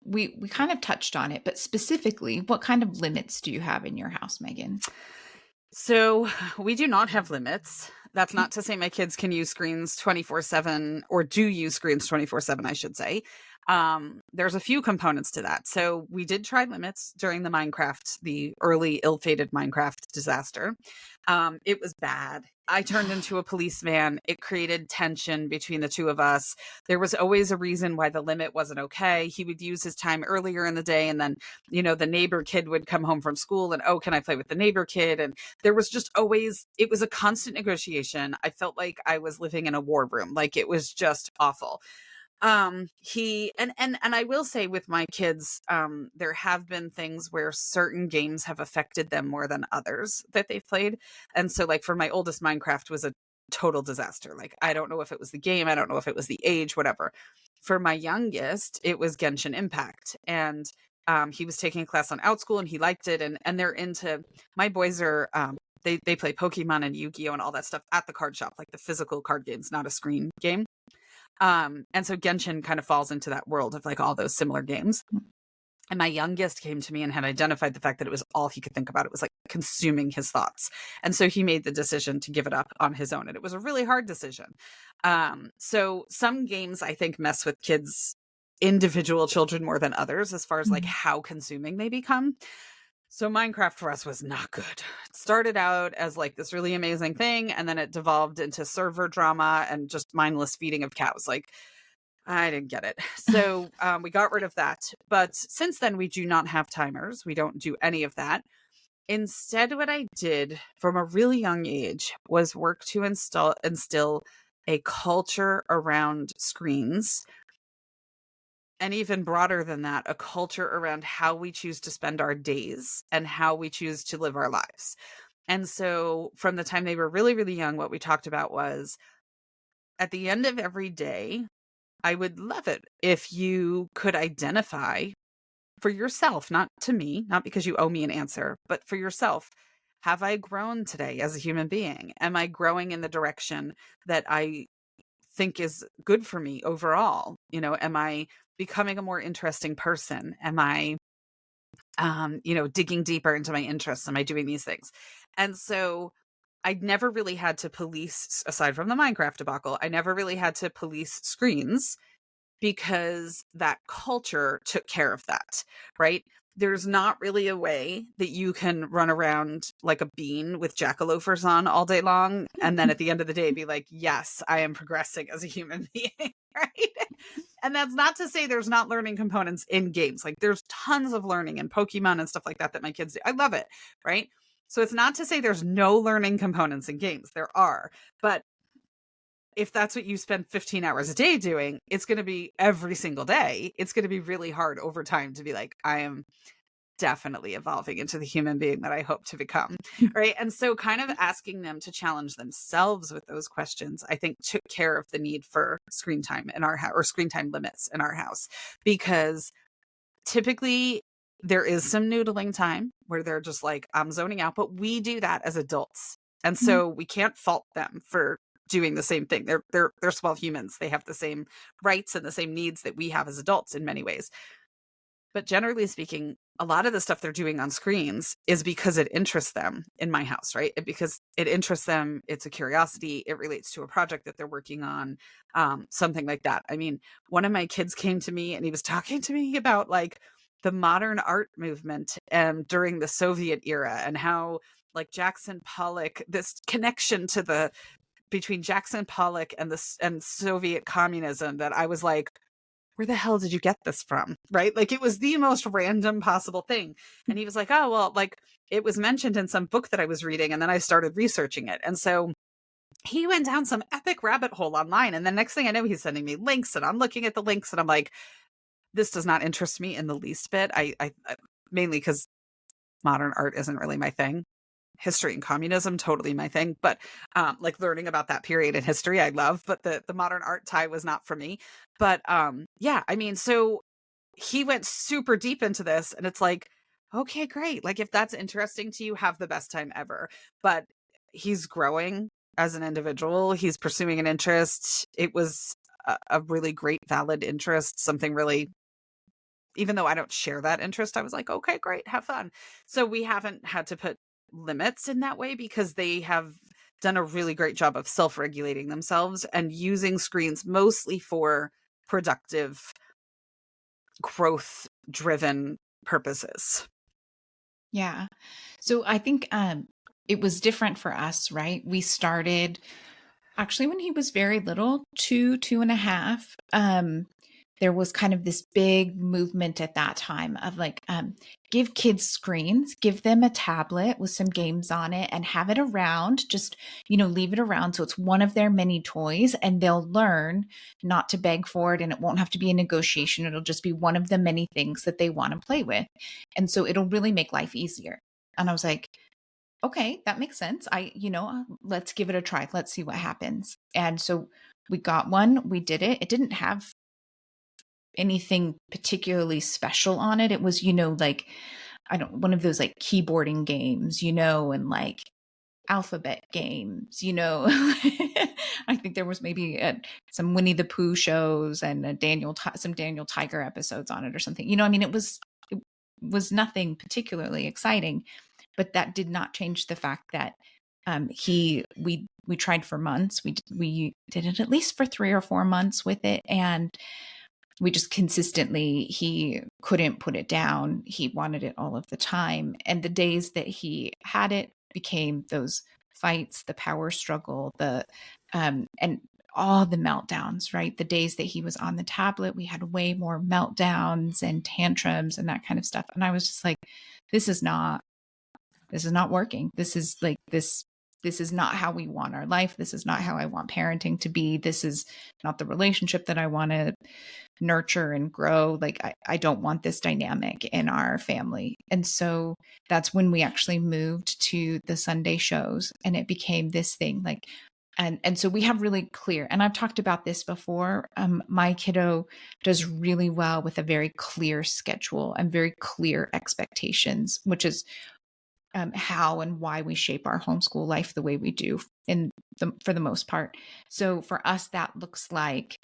we kind of touched on it, but specifically, what kind of limits do you have in your house, Megan? So we do not have limits. That's Okay. not to say my kids can use screens 24/7, or do use screens 24/7, I should say. There's a few components to that. So we did try limits during the early ill-fated Minecraft disaster. It was bad. I turned into a policeman. It created tension between the two of us. There was always a reason why the limit wasn't okay. He would use his time earlier in the day, and then, the neighbor kid would come home from school and, oh, can I play with the neighbor kid? And there was just always, it was a constant negotiation. I felt like I was living in a war room. Like, it was just awful. He and I will say, with my kids, there have been things where certain games have affected them more than others that they've played. And so, like, for my oldest, Minecraft was a total disaster. Like, I don't know if it was the game, I don't know if it was the age, whatever. For my youngest, it was Genshin Impact. And he was taking a class on Outschool and he liked it, and they're into, my boys are they play Pokemon and Yu-Gi-Oh and all that stuff at the card shop, like the physical card games, not a screen game. And so Genshin kind of falls into that world of, like, all those similar games. And my youngest came to me and had identified the fact that it was all he could think about. It was like consuming his thoughts. And so he made the decision to give it up on his own. And it was a really hard decision. So some games, I think, mess with kids, individual children, more than others, as far as like how consuming they become. So Minecraft for us was not good. It started out as like this really amazing thing, and then it devolved into server drama and just mindless feeding of cows. Like, I didn't get it. So we got rid of that. But since then, we do not have timers. We don't do any of that. Instead, what I did from a really young age was work to instill a culture around screens. And even broader than that, a culture around how we choose to spend our days and how we choose to live our lives. And so from the time they were really, really young, what we talked about was, at the end of every day, I would love it if you could identify for yourself, not to me, not because you owe me an answer, but for yourself. Have I grown today as a human being? Am I growing in the direction that I think is good for me overall? Am I becoming a more interesting person? Am I, digging deeper into my interests? Am I doing these things? And so I never really had to police, aside from the Minecraft debacle, I never really had to police screens, because that culture took care of that, right? There's not really a way that you can run around like a bean with jackaloafers on all day long, and then at the end of the day be like, yes, I am progressing as a human being, right? And that's not to say there's not learning components in games. Like, there's tons of learning in Pokemon and stuff like that my kids do. I love it, right? So it's not to say there's no learning components in games. There are. But if that's what you spend 15 hours a day doing, it's going to be every single day. It's going to be really hard over time to be like, I am definitely evolving into the human being that I hope to become. Right. And so kind of asking them to challenge themselves with those questions, I think, took care of the need for screen time in our house, or screen time limits in our house, because typically there is some noodling time where they're just like, I'm zoning out, but we do that as adults. And so we can't fault them for doing the same thing. They're small humans. They have the same rights and the same needs that we have as adults in many ways. But generally speaking, a lot of the stuff they're doing on screens is because it interests them in my house, right? Because it interests them. It's a curiosity. It relates to a project that they're working on, something like that. I mean, one of my kids came to me and he was talking to me about like the modern art movement during the Soviet era, and how like Jackson Pollock, this connection to between Jackson Pollock and Soviet communism, that I was like, where the hell did you get this from? Right? Like, it was the most random possible thing. And he was like, oh, well, like, it was mentioned in some book that I was reading, and then I started researching it. And so he went down some epic rabbit hole online. And the next thing I know, he's sending me links, and I'm looking at the links, and I'm like, this does not interest me in the least bit. I mainly because modern art isn't really my thing. History and communism, totally my thing. But like, learning about that period in history, I love, but the modern art tie was not for me. But yeah, I mean, so he went super deep into this, and it's like, okay, great. Like, if that's interesting to you, have the best time ever. But he's growing as an individual. He's pursuing an interest. It was a really great, valid interest, something really, even though I don't share that interest, I was like, okay, great, have fun. So we haven't had to put limits in that way, because they have done a really great job of self-regulating themselves and using screens mostly for productive growth driven purposes. Yeah. So I think it was different for us, right? We started actually when he was very little, 2.5. There was kind of this big movement at that time of like, give kids screens, give them a tablet with some games on it and have it around, just, leave it around. So it's one of their many toys and they'll learn not to beg for it. And it won't have to be a negotiation. It'll just be one of the many things that they want to play with. And so it'll really make life easier. And I was like, okay, that makes sense. Let's give it a try. Let's see what happens. And so we got one, we did it. It didn't have anything particularly special on it. It was, like, one of those like keyboarding games, and like alphabet games, I think there was maybe some Winnie the Pooh shows and some Daniel Tiger episodes on it or something. It was nothing particularly exciting, but that did not change the fact that we tried for months. We did it at least for 3 or 4 months with it, and we just consistently, he couldn't put it down. He wanted it all of the time. And the days that he had it became those fights, the power struggle, and all the meltdowns, right? The days that he was on the tablet, we had way more meltdowns and tantrums and that kind of stuff. And I was just like, this is not working. This is not how we want our life. This is not how I want parenting to be. This is not the relationship that I want to nurture and grow. Like, I don't want this dynamic in our family. And so that's when we actually moved to the Sunday shows, and it became this thing like, and so we have really clear, and I've talked about this before. My kiddo does really well with a very clear schedule and very clear expectations, which is how and why we shape our homeschool life the way we do for the most part. So for us, that looks like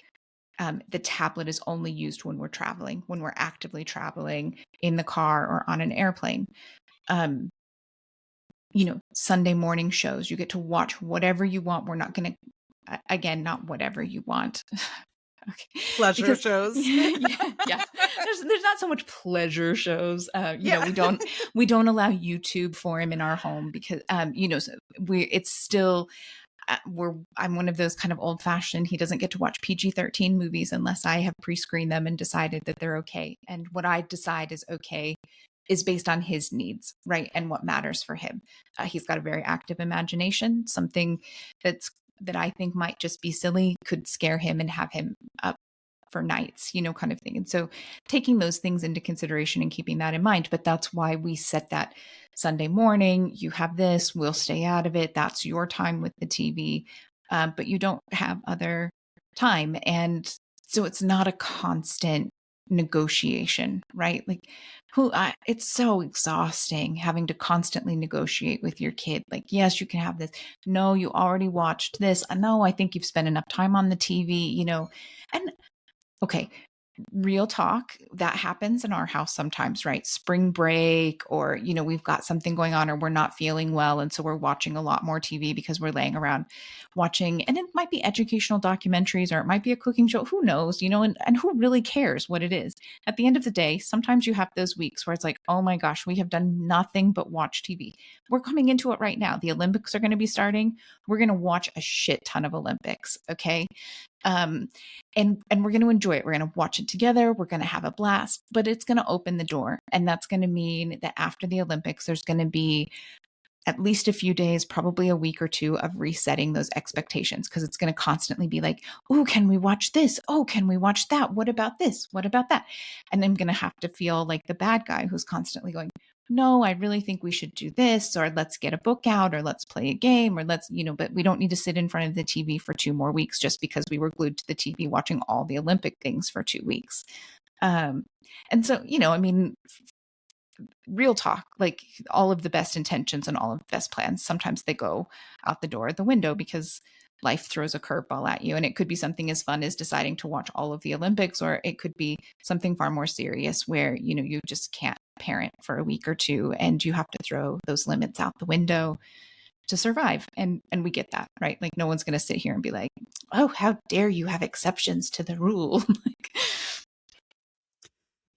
the tablet is only used when we're traveling, when we're actively traveling in the car or on an airplane. Sunday morning shows, you get to watch whatever you want. We're not going to, again, not whatever you want. Okay. Pleasure shows. Yeah. There's not so much pleasure shows. We don't allow YouTube for him in our home because, it's still, I'm one of those kind of old fashioned, he doesn't get to watch PG-13 movies unless I have pre-screened them and decided that they're okay. And what I decide is okay is based on his needs, right? And what matters for him. He's got a very active imagination. Something that I think might just be silly could scare him and have him up for nights, kind of thing. And so taking those things into consideration and keeping that in mind, but that's why we set that Sunday morning, you have this, we'll stay out of it. That's your time with the TV, but you don't have other time. And so it's not a constant negotiation, right? Like it's so exhausting having to constantly negotiate with your kid. Like, yes, you can have this. No, you already watched this. No, I think you've spent enough time on the TV, and okay, real talk, that happens in our house sometimes, right? Spring break, or, we've got something going on or we're not feeling well. And so we're watching a lot more TV because we're laying around watching, and it might be educational documentaries or it might be a cooking show. Who knows, and who really cares what it is? At the end of the day, sometimes you have those weeks where it's like, oh my gosh, we have done nothing but watch TV. We're coming into it right now. The Olympics are going to be starting. We're going to watch a shit ton of Olympics. Okay. And we're going to enjoy it. We're going to watch it together. We're going to have a blast, but it's going to open the door. And that's going to mean that after the Olympics, there's going to be at least a few days, probably a week or two of resetting those expectations. Cause it's going to constantly be like, oh, can we watch this? Oh, can we watch that? What about this? What about that? And I'm going to have to feel like the bad guy who's constantly going, no, I really think we should do this, or let's get a book out, or let's play a game, or let's, but we don't need to sit in front of the TV for 2 more weeks just because we were glued to the TV watching all the Olympic things for 2 weeks. And so, real talk, like all of the best intentions and all of the best plans, sometimes they go out the door, the window, because life throws a curveball at you. And it could be something as fun as deciding to watch all of the Olympics, or it could be something far more serious where, you just can't parent for a week or 2 and you have to throw those limits out the window to survive. And we get that, right? Like, no one's going to sit here and be like, oh, how dare you have exceptions to the rule.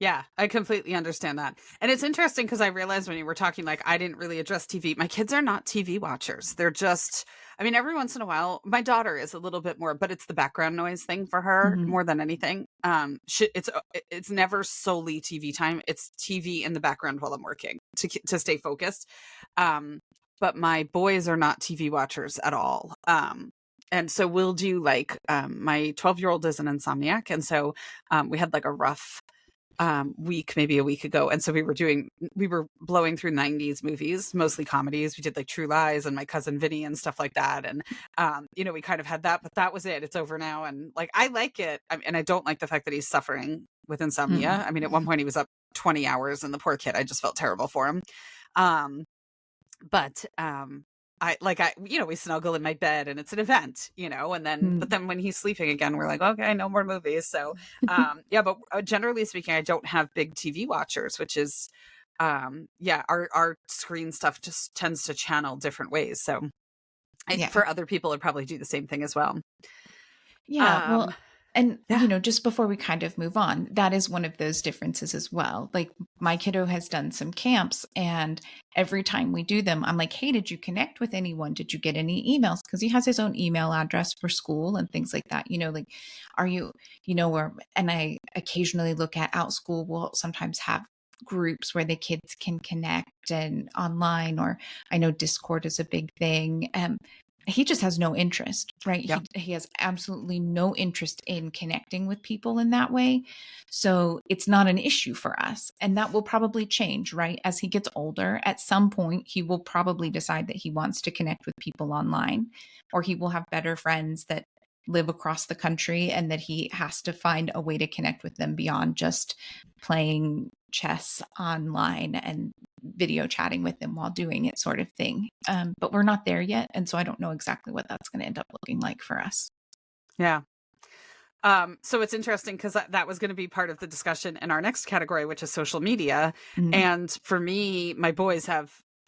Yeah, I completely understand that. And it's interesting because I realized when you were talking, like, I didn't really address TV. My kids are not TV watchers. They're just, I mean, every once in a while, my daughter is a little bit more, but it's the background noise thing for her Mhm. more than anything. It's never solely TV time. It's TV in the background while I'm working to stay focused. Um, but my boys are not TV watchers at all. And so we'll do like, my 12-year-old is an insomniac. And so we had like a rough week, maybe a week ago. And so we were blowing through 90s movies, mostly comedies. We did like True Lies and My Cousin Vinny and stuff like that. And, we kind of had that, but that was it. It's over now. And like, I like it. And I don't like the fact that he's suffering with Mm. insomnia. I mean, at one point he was up 20 hours and the poor kid, I just felt terrible for him. Um, but we snuggle in my bed and it's an event, but Mm. then when he's sleeping again, we're like, okay, no more movies. So, yeah, but generally speaking, I don't have big TV watchers, which is, yeah, our screen stuff just tends to channel different ways. So Yeah. for other people, it'd probably do the same thing as well. Yeah, Um, well, and yeah, just before we kind of move on, that is one of those differences as well. Like my kiddo has done some camps, and every time we do them, I'm like, "Hey, did you connect with anyone? Did you get any emails?" Because he has his own email address for school and things like that. Like, are you, or and I occasionally look at Outschool will sometimes have groups where the kids can connect and online, or I know Discord is a big thing. He just has no interest, right? yeah, He has absolutely no interest in connecting with people in that way. So it's not an issue for us. And that will probably change, right? As he gets older, at some point, he will probably decide that he wants to connect with people online, or he will have better friends that live across the country and that he has to find a way to connect with them beyond just playing chess online and video chatting with them while doing it, sort of thing. But we're not there yet. And so I don't know exactly what that's going to end up looking like for us. yeah. So it's interesting because that was going to be part of the discussion in our next category, which is social media. Mm. And for me,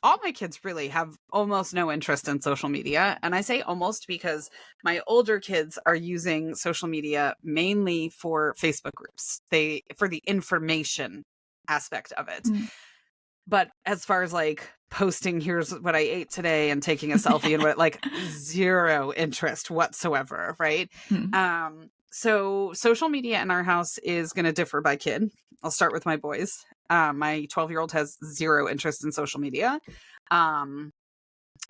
all my kids really have almost no interest in social media. And I say almost because my older kids are using social media mainly for Facebook groups. For the information aspect of it. Mm. But as far as like posting, here's what I ate today and taking a selfie and what, like, zero interest whatsoever. Right. Mm. So social media in our house is going to differ by kid. I'll start with my boys. My 12-year-old has zero interest in social media. Um,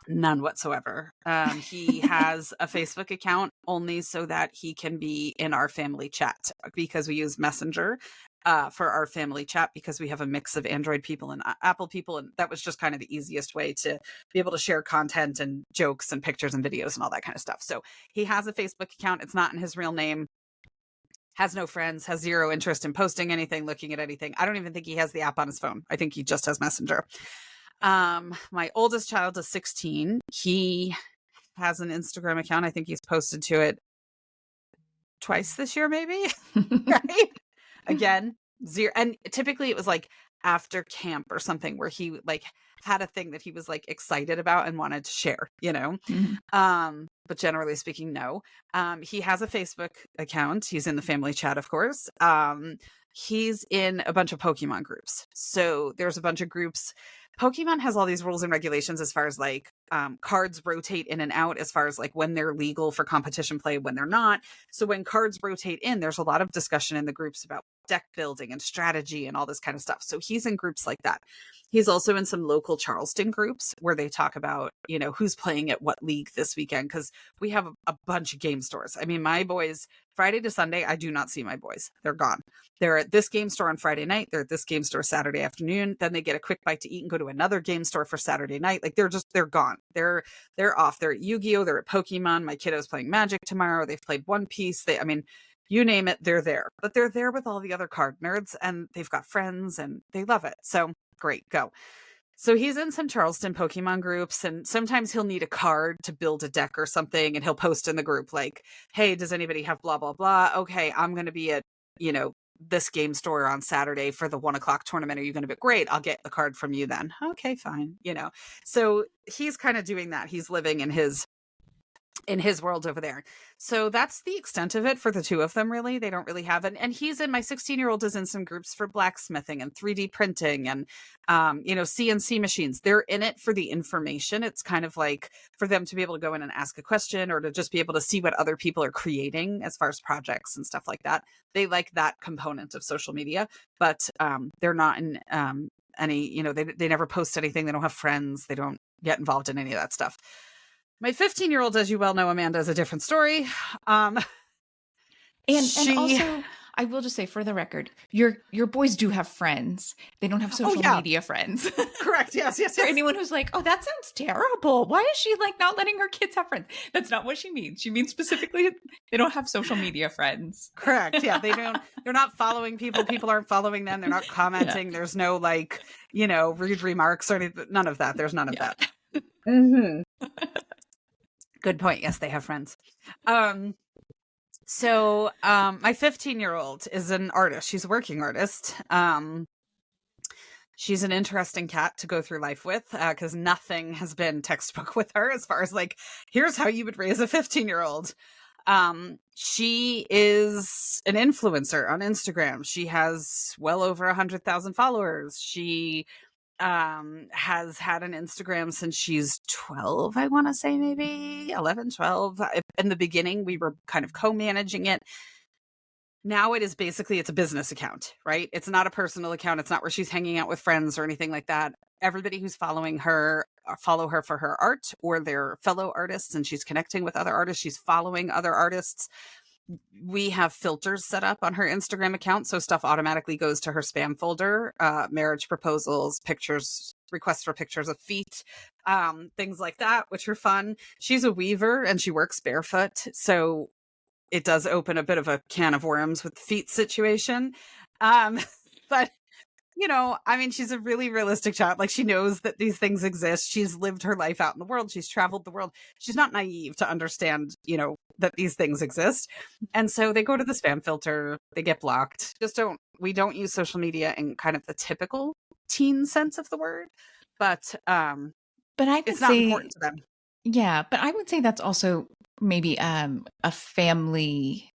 None whatsoever. He has a Facebook account only so that he can be in our family chat because we use Messenger for our family chat because we have a mix of Android people and Apple people. And that was just kind of the easiest way to be able to share content and jokes and pictures and videos and all that kind of stuff. So he has a Facebook account. It's not in his real name, has no friends, has zero interest in posting anything, looking at anything. I don't even think he has the app on his phone. I think he just has Messenger. My oldest child is 16. He has an Instagram account. I think he's posted to it twice this year, maybe. Right? Again, zero. And typically it was like after camp or something where he like had a thing that he was like excited about and wanted to share. Mm. But generally speaking, no. He has a Facebook account. He's in the family chat, of course. He's in a bunch of Pokemon groups. So there's a bunch of groups. Pokemon has all these rules and regulations as far as like cards rotate in and out, as far as like when they're legal for competition play, when they're not. So when cards rotate in, there's a lot of discussion in the groups about deck building and strategy and all this kind of stuff. So he's in groups like that. He's also in some local Charleston groups where they talk about, who's playing at what league this weekend. Cause we have a bunch of game stores. I mean, my boys, Friday to Sunday, I do not see my boys. They're gone. They're at this game store on Friday night. They're at this game store Saturday afternoon. Then they get a quick bite to eat and go to another game store for Saturday night. Like they're gone. They're off. They're at Yu-Gi-Oh! They're at Pokemon. My kiddo's playing Magic tomorrow. They've played One Piece. You name it, they're there. But they're there with all the other card nerds and they've got friends and they love it. So great, go. So he's in some Charleston Pokemon groups, and sometimes he'll need a card to build a deck or something, and he'll post in the group like, hey, does anybody have blah, blah, blah? Okay, I'm going to be at, this game store on Saturday for the 1:00 tournament. Are you going to be great? I'll get the card from you then. Okay, fine. So he's kind of doing that. He's living in his in his world over there. So that's the extent of it for the two of them, really. They don't really have it. And he's in, my 16-year-old is in some groups for blacksmithing and 3D printing and, CNC machines. They're in it for the information. It's kind of like for them to be able to go in and ask a question or to just be able to see what other people are creating as far as projects and stuff like that. They like that component of social media, but they're not in any, they never post anything. They don't have friends. They don't get involved in any of that stuff. My 15-year-old, as you well know, Amanda, is a different story. And also, I will just say for the record, your boys do have friends. They don't have social media friends. Correct. Yes. For anyone who's like, oh, that sounds terrible. Why is she like not letting her kids have friends? That's not what she means. She means specifically they don't have social media friends. Correct. Yeah. They're not following people. People aren't following them. They're not commenting. Yeah. There's no rude remarks or anything. None of that. There's none of that. Mm-hmm. Good point. Yes, they have friends. So my 15-year-old is an artist. She's a working artist. She's an interesting cat to go through life with because nothing has been textbook with her as far as here's how you would raise a 15-year-old. She is an influencer on Instagram. She has well over 100,000 followers. She has had an Instagram since she's 12, I want to say maybe 11, 12. In the beginning, we were kind of co-managing it. Now it's a business account, right? It's not a personal account. It's not where she's hanging out with friends or anything like that. Everybody who's following her follow her for her art or their fellow artists, and she's connecting with other artists. She's following other artists. We have filters set up on her Instagram account, so stuff automatically goes to her spam folder, marriage proposals, pictures, requests for pictures of feet, things like that, which are fun. She's a weaver and she works barefoot, so it does open a bit of a can of worms with the feet situation. But she's a really realistic child. She knows that these things exist. She's lived her life out in the world. She's traveled the world. She's not naive to understand, that these things exist. And so they go to the spam filter, they get blocked. We don't use social media in kind of the typical teen sense of the word, but it's not important to them. Yeah, but I would say that's also maybe a family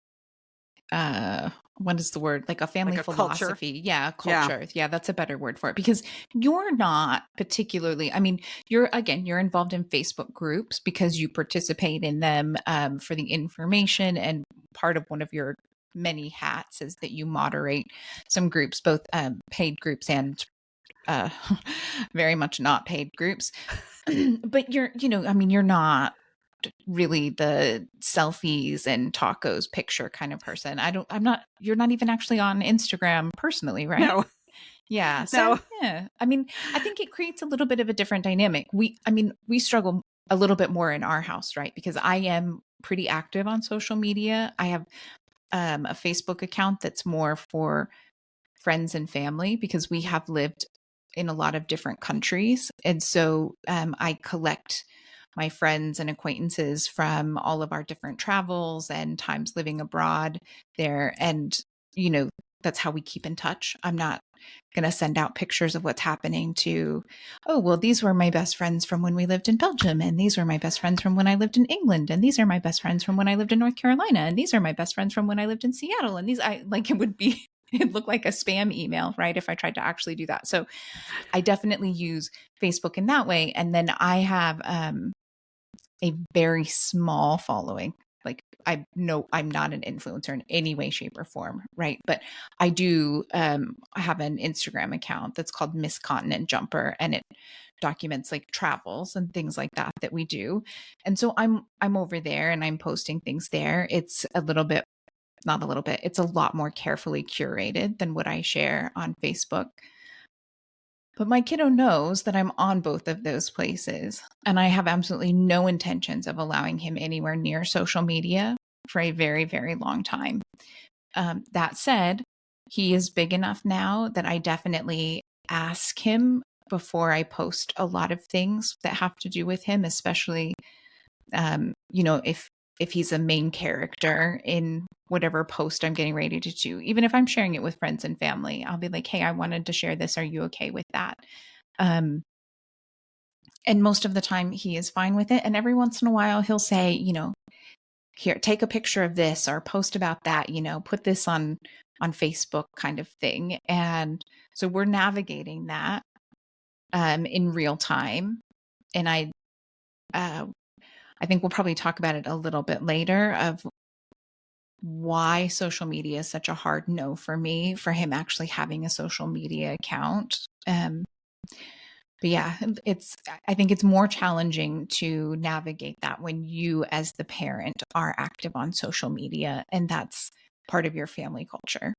what is the word? A family philosophy. Culture. Yeah, culture. Yeah, that's a better word for it because you're not particularly, you're involved in Facebook groups because you participate in them for the information, and part of one of your many hats is that you moderate some groups, both paid groups and very much not paid groups. But you're not really the selfies and tacos picture kind of person. You're not even actually on Instagram personally, right? No. Yeah. So, yeah. I think it creates a little bit of a different dynamic. We struggle a little bit more in our house, right? Because I am pretty active on social media. I have a Facebook account that's more for friends and family because we have lived in a lot of different countries. And so I collect my friends and acquaintances from all of our different travels and times living abroad there. And, that's how we keep in touch. I'm not going to send out pictures of what's happening to, oh, well, these were my best friends from when we lived in Belgium. And these were my best friends from when I lived in England. And these are my best friends from when I lived in North Carolina. And these are my best friends from when I lived in Seattle. And it'd look like a spam email, right? If I tried to actually do that. So I definitely use Facebook in that way. And then I have a very small following. I know I'm not an influencer in any way, shape, or form, right? But I do have an Instagram account that's called Miss Continent Jumper, and it documents travels and things like that we do. And so I'm over there and I'm posting things there. It's it's a lot more carefully curated than what I share on Facebook. But my kiddo knows that I'm on both of those places, and I have absolutely no intentions of allowing him anywhere near social media for a very, very long time. That said, he is big enough now that I definitely ask him before I post a lot of things that have to do with him, especially, if he's a main character in whatever post I'm getting ready to do. Even if I'm sharing it with friends and family, I'll be like, hey, I wanted to share this. Are you okay with that? And most of the time he is fine with it. And every once in a while he'll say, here, take a picture of this or post about that, put this on Facebook kind of thing. And so we're navigating that in real time. And I think we'll probably talk about it a little bit later of why social media is such a hard no for me, for him actually having a social media account. But yeah, I think it's more challenging to navigate that when you as the parent are active on social media and that's part of your family culture.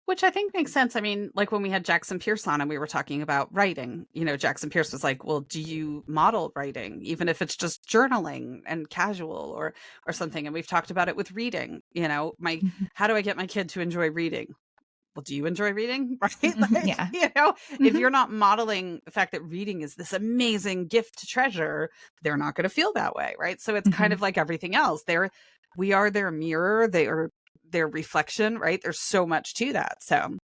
Which I think makes sense. I mean, like when we had Jackson Pierce on and we were talking about writing, Jackson Pierce was like, well, do you model writing, even if it's just journaling and casual or something? And we've talked about it with reading, how do I get my kid to enjoy reading? Well, do you enjoy reading? Right? Like, Yeah. If you're not modeling the fact that reading is this amazing gift to treasure, they're not going to feel that way. Right. So it's kind of like everything else. We are their mirror. They are their reflection, right? There's so much to that. So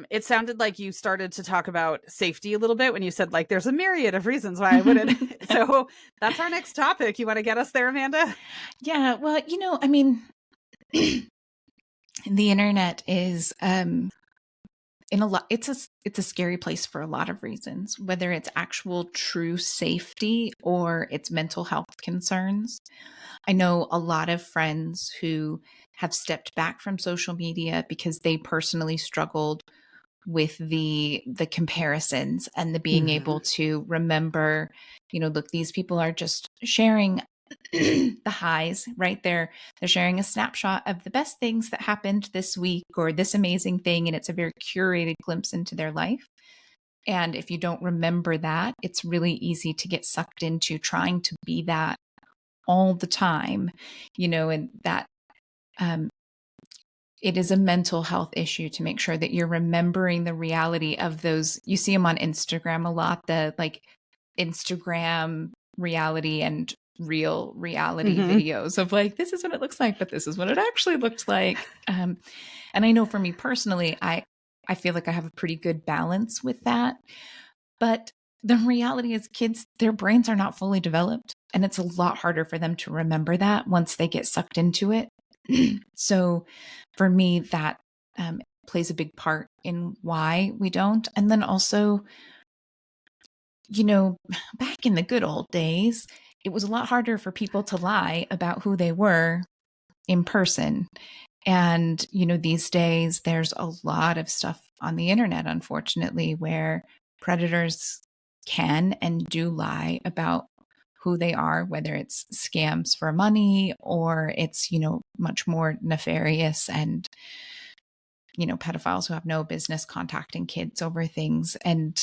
it sounded like you started to talk about safety a little bit when you said like there's a myriad of reasons why I wouldn't. So that's our next topic. You want to get us there, Amanda? Yeah. Well, I mean, the internet is it's a scary place for a lot of reasons, whether it's actual true safety or it's mental health concerns. I know a lot of friends who have stepped back from social media because they personally struggled with the comparisons and the being able to remember, look, these people are just sharing the highs, right? They're sharing a snapshot of the best things that happened this week or this amazing thing, and it's a very curated glimpse into their life. And if you don't remember that, it's really easy to get sucked into trying to be that all the time, and that it is a mental health issue to make sure that you're remembering the reality of those. You see them on Instagram a lot, the like Instagram reality and real reality videos of like, this is what it looks like, but this is what it actually looks like. And I know for me personally, I feel like I have a pretty good balance with that. But the reality is kids, their brains are not fully developed. And it's a lot harder for them to remember that once they get sucked into it. So for me, that plays a big part in why we don't. And then also, back in the good old days, it was a lot harder for people to lie about who they were in person. And, these days there's a lot of stuff on the internet, unfortunately, where predators can and do lie about who they are, whether it's scams for money or it's, much more nefarious and, pedophiles who have no business contacting kids over things. And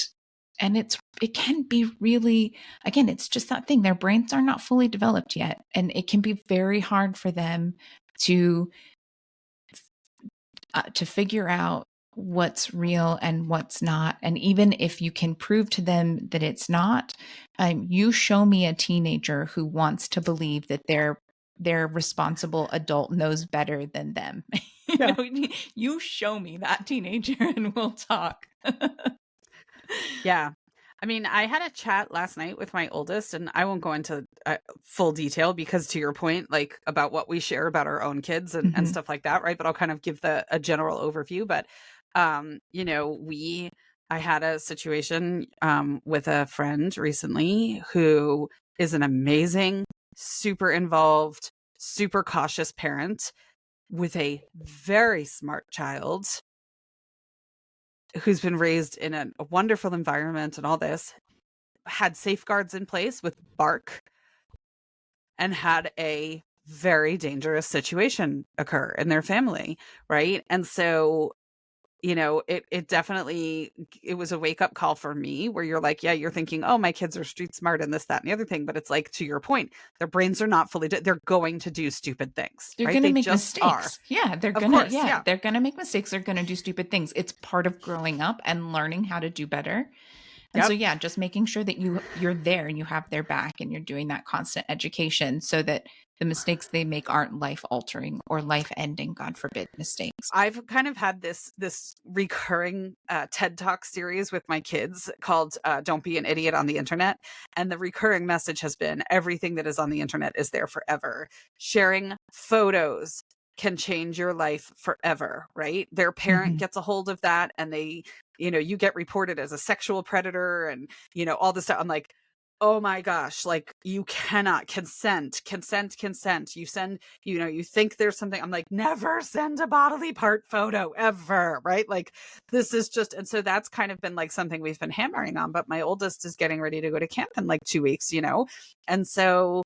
it can be really, again, it's just that thing. Their brains are not fully developed yet. And it can be very hard for them to figure out what's real and what's not. And even if you can prove to them that it's not, you show me a teenager who wants to believe that their responsible adult knows better than them. Yeah. You show me that teenager and we'll talk. Yeah. I mean, I had a chat last night with my oldest, and I won't go into full detail because to your point, like about what we share about our own kids and stuff like that, right? But I'll kind of give a general overview. But, I had a situation with a friend recently who is an amazing, super involved, super cautious parent with a very smart child who's been raised in a wonderful environment and all this, had safeguards in place with bark, and had a very dangerous situation occur in their family, right? And so, it definitely, it was a wake-up call for me where you're like, yeah, you're thinking, oh, my kids are street smart and this, that, and the other thing. But it's like, to your point, their brains are not fully, they're going to do stupid things. They're right? going to make just mistakes. Are. Yeah, they're going to, yeah, they're going to make mistakes. They're going to do stupid things. It's part of growing up and learning how to do better. And so, Yep. yeah, just making sure that you're there and you have their back and you're doing that constant education so that the mistakes they make aren't life altering or life ending, God forbid, mistakes. I've kind of had this recurring TED Talk series with my kids called "Don't Be an Idiot on the Internet," and the recurring message has been everything that is on the internet is there forever. Sharing photos can change your life forever, right? Their parent Mhm. gets a hold of that, and you get reported as a sexual predator, and all this stuff. I'm like, oh my gosh, like you cannot consent. You think there's something. I'm like, never send a bodily part photo ever, right? Like this is just, and so that's kind of been like something we've been hammering on. But my oldest is getting ready to go to camp in like 2 weeks, and so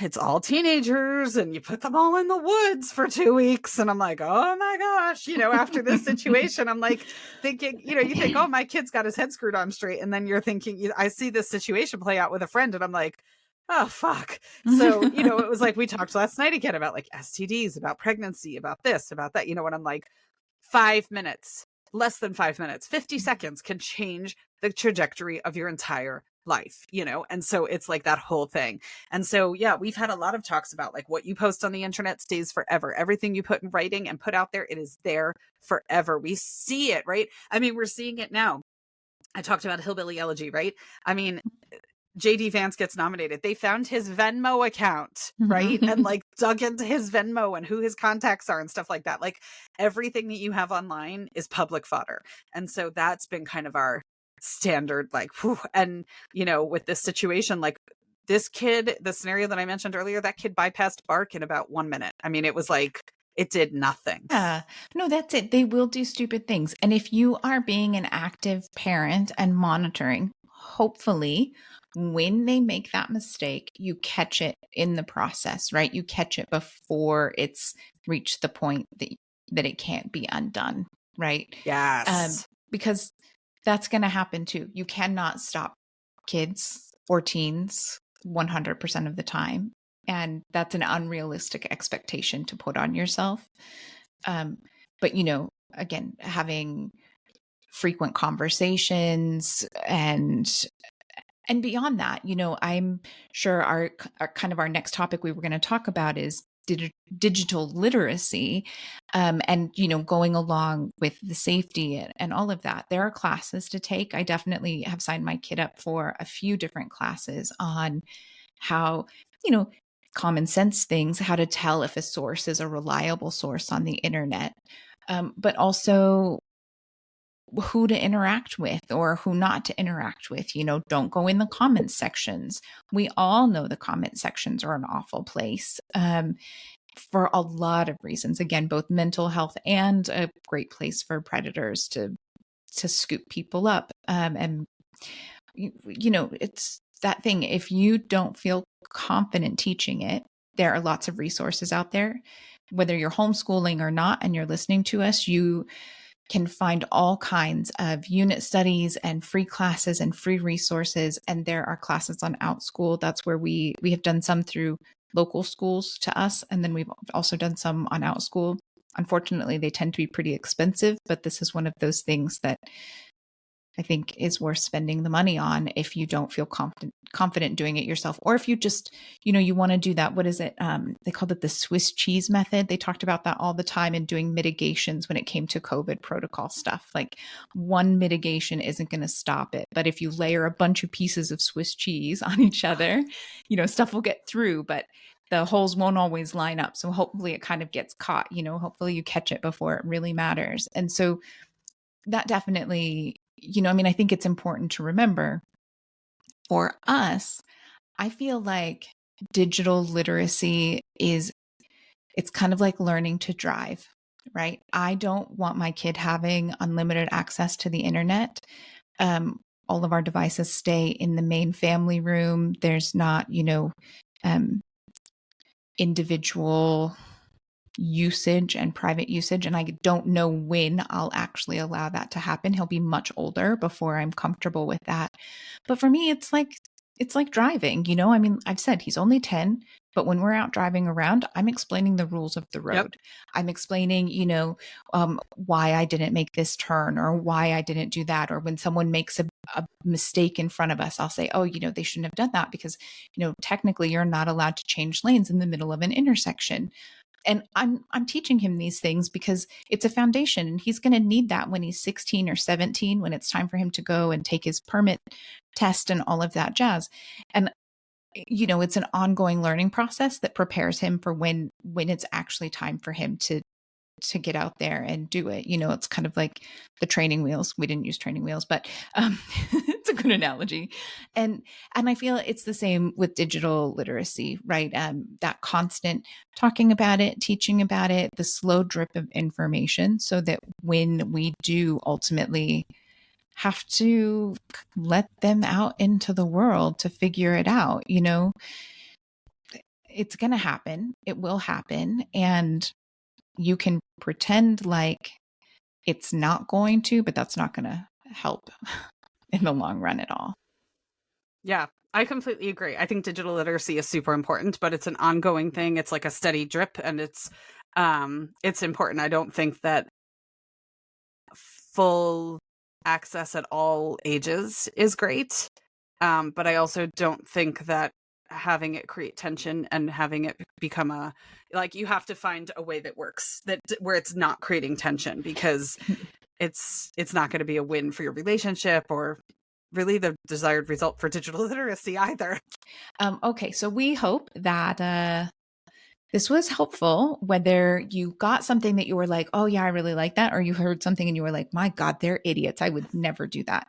it's all teenagers and you put them all in the woods for 2 weeks. And I'm like, oh my gosh, after this situation, I'm like thinking, you think, oh, my kid's got his head screwed on straight. And then you're thinking, I see this situation play out with a friend and I'm like, oh, fuck. So, it was like we talked last night again about like STDs, about pregnancy, about this, about that, and I'm like, 5 minutes, less than 5 minutes, 50 seconds can change the trajectory of your entire life, and so it's like that whole thing. And so yeah, we've had a lot of talks about like what you post on the internet stays forever. Everything you put in writing and put out there, it is there forever. We see it, right? I mean, we're seeing it now. I talked about Hillbilly Elegy, right? I mean, JD Vance gets nominated. They found his Venmo account, right? And like dug into his Venmo and who his contacts are and stuff like that. Like everything that you have online is public fodder. And so that's been kind of our standard, like, whew. And, with this situation, like this kid, the scenario that I mentioned earlier, that kid bypassed bark in about 1 minute. I mean, it was like, it did nothing. Yeah. No, that's it. They will do stupid things. And if you are being an active parent and monitoring, hopefully when they make that mistake, you catch it in the process, right? You catch it before it's reached the point that it can't be undone, right? Yes. Because that's going to happen too. You cannot stop kids or teens 100% of the time. And that's an unrealistic expectation to put on yourself. But, again, having frequent conversations and beyond that, I'm sure our kind of our next topic we were going to talk about is digital literacy, and going along with the safety and all of that. There are classes to take. I definitely have signed my kid up for a few different classes on how common sense things, how to tell if a source is a reliable source on the internet, but also who to interact with or who not to interact with. Don't go in the comment sections. We all know the comment sections are an awful place, for a lot of reasons. Again, both mental health and a great place for predators to scoop people up. And it's that thing. If you don't feel confident teaching it, there are lots of resources out there. Whether you're homeschooling or not, and you're listening to us, you can find all kinds of unit studies and free classes and free resources. And there are classes on OutSchool. That's where we have done some through local schools to us. And then we've also done some on OutSchool. Unfortunately, they tend to be pretty expensive, but this is one of those things that I think is worth spending the money on if you don't feel confident doing it yourself. Or if you just, you want to do that. What is it? They called it the Swiss cheese method. They talked about that all the time in doing mitigations when it came to COVID protocol stuff. Like one mitigation isn't going to stop it. But if you layer a bunch of pieces of Swiss cheese on each other, stuff will get through, but the holes won't always line up. So hopefully it kind of gets caught, hopefully you catch it before it really matters. And so that definitely, I think it's important to remember for us, I feel like digital literacy it's kind of like learning to drive, right? I don't want my kid having unlimited access to the internet. All of our devices stay in the main family room. There's not, individual usage and private usage. And I don't know when I'll actually allow that to happen. He'll be much older before I'm comfortable with that. But for me, it's like driving, I've said he's only 10. But when we're out driving around, I'm explaining the rules of the Yep. road. I'm explaining, why I didn't make this turn or why I didn't do that. Or when someone makes a mistake in front of us, I'll say, oh, they shouldn't have done that because, technically you're not allowed to change lanes in the middle of an intersection. And I'm teaching him these things because it's a foundation and he's going to need that when he's 16 or 17, when it's time for him to go and take his permit test and all of that jazz. And it's an ongoing learning process that prepares him for when it's actually time for him to get out there and do it. It's kind of like the training wheels. We didn't use training wheels, but it's a good analogy. And I feel it's the same with digital literacy, right? That constant talking about it, teaching about it, the slow drip of information, so that when we do ultimately have to let them out into the world to figure it out, it's going to happen. It will happen. And you can pretend like it's not going to, but that's not going to help in the long run at all. Yeah, I completely agree. I think digital literacy is super important, but it's an ongoing thing. It's like a steady drip, and it's important. I don't think that full access at all ages is great. But I also don't think that having it create tension and having it become you have to find a way that works, where it's not creating tension, because it's not going to be a win for your relationship or really the desired result for digital literacy either. Okay, so we hope that this was helpful, whether you got something that you were like, oh yeah, I really like that, or you heard something and you were like, my God, they're idiots. I would never do that.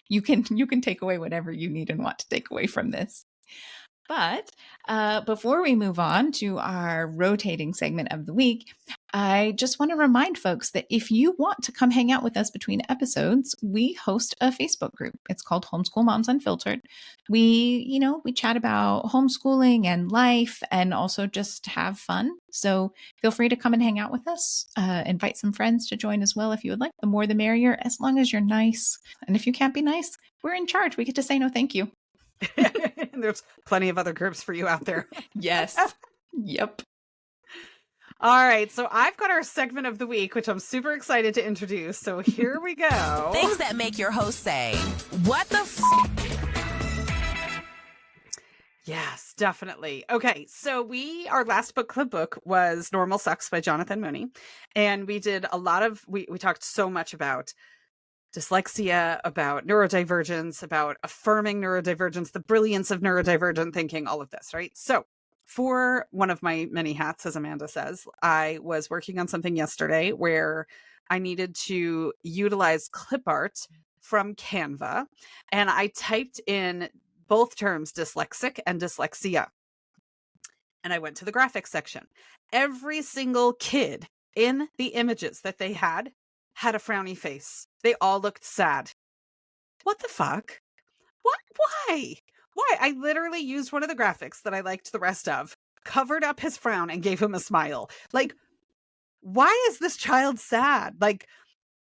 You can take away whatever you need and want to take away from this. But before we move on to our rotating segment of the week, I just want to remind folks that if you want to come hang out with us between episodes, we host a Facebook group. It's called Homeschool Moms Unfiltered. We chat about homeschooling and life and also just have fun. So feel free to come and hang out with us. Invite some friends to join as well if you would like. The more the merrier, as long as you're nice. And if you can't be nice, we're in charge. We get to say no thank you. There's plenty of other groups for you out there. Yes. Yep. All right. So I've got our segment of the week, which I'm super excited to introduce. So here we go. Things that make your host say, what the Yes, definitely. Okay, so our last book club book was Normal Sucks by Jonathan Mooney. And we did we talked so much about dyslexia, about neurodivergence, about affirming neurodivergence, the brilliance of neurodivergent thinking, all of this, right? So for one of my many hats, as Amanda says, I was working on something yesterday where I needed to utilize clip art from Canva. And I typed in both terms, dyslexic and dyslexia. And I went to the graphics section. Every single kid in the images that they had a frowny face. They all looked sad. What the fuck? What? Why? Why? I literally used one of the graphics that I liked the rest of, covered up his frown, and gave him a smile. Like, why is this child sad? Like,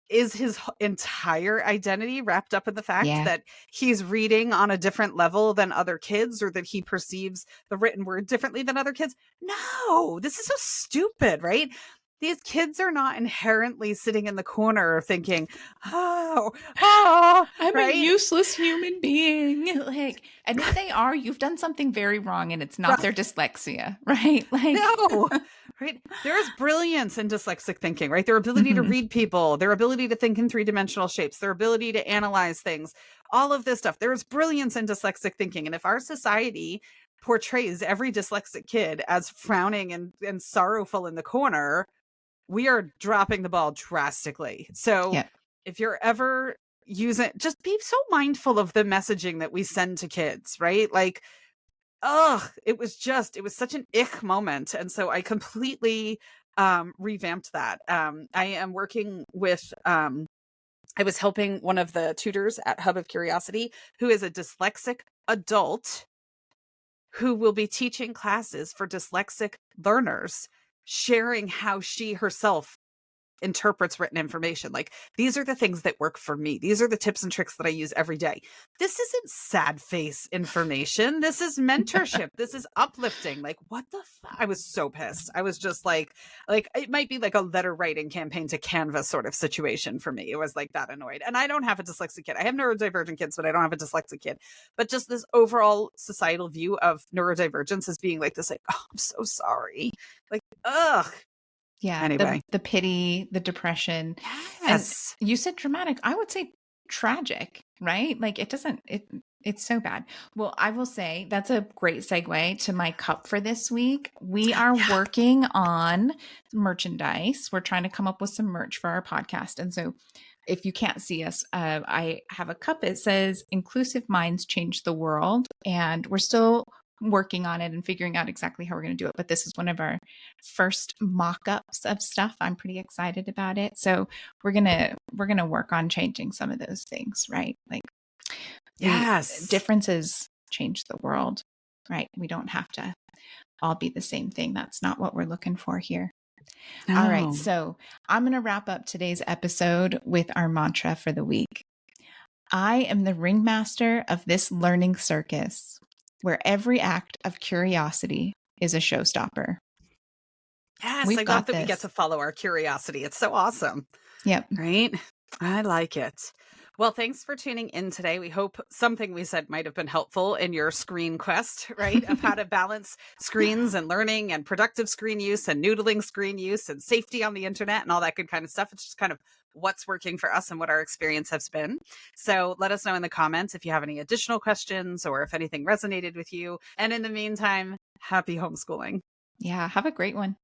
is his entire identity wrapped up in the fact that he's reading on a different level than other kids, or that he perceives the written word differently than other kids? No, this is so stupid, right? These kids are not inherently sitting in the corner thinking, I'm a useless human being. And if they are, you've done something very wrong and it's not their dyslexia, right? No, right? There is brilliance in dyslexic thinking, right? Their ability to read people, their ability to think in three-dimensional shapes, their ability to analyze things, all of this stuff. There is brilliance in dyslexic thinking. And if our society portrays every dyslexic kid as frowning and sorrowful in the corner, we are dropping the ball drastically. So if you're ever just be so mindful of the messaging that we send to kids, right? Like, it was such an ick moment. And so I completely revamped that. I am working with, I was helping one of the tutors at Hub of Curiosity, who is a dyslexic adult who will be teaching classes for dyslexic learners, sharing how she herself interprets written information. Like, these are the things that work for me. These are the tips and tricks that I use every day. This isn't sad face information. This is mentorship. This is uplifting. Like, what the I was so pissed. I was just like it might be like a letter writing campaign to Canvas sort of situation for me. It was like that annoyed. And I don't have a dyslexic kid. I have neurodivergent kids, but I don't have a dyslexic kid. But just this overall societal view of neurodivergence as being like this, like, oh, I'm so sorry. Like, ugh. Yeah. Anyway. The pity, the depression. Yes. And you said dramatic. I would say tragic, right? Like it's so bad. Well, I will say that's a great segue to my cup for this week. We are working on merchandise. We're trying to come up with some merch for our podcast. And so if you can't see us, I have a cup. It says "Inclusive Minds Change the World." And we're still working on it and figuring out exactly how we're going to do it. But this is one of our first mock-ups of stuff. I'm pretty excited about it. So we're going to work on changing some of those things, right? Like, differences change the world, right? We don't have to all be the same thing. That's not what we're looking for here. No. All right. So I'm going to wrap up today's episode with our mantra for the week. I am the ringmaster of this learning circus, where every act of curiosity is a showstopper. Yes, I love that we get to follow our curiosity. It's so awesome. Yep. Right? I like it. Well, thanks for tuning in today. We hope something we said might have been helpful in your screen quest, right? Of how to balance screens and learning and productive screen use and noodling screen use and safety on the internet and all that good kind of stuff. It's just kind of what's working for us and what our experience has been. So let us know in the comments if you have any additional questions or if anything resonated with you. And in the meantime, happy homeschooling. Yeah, have a great one.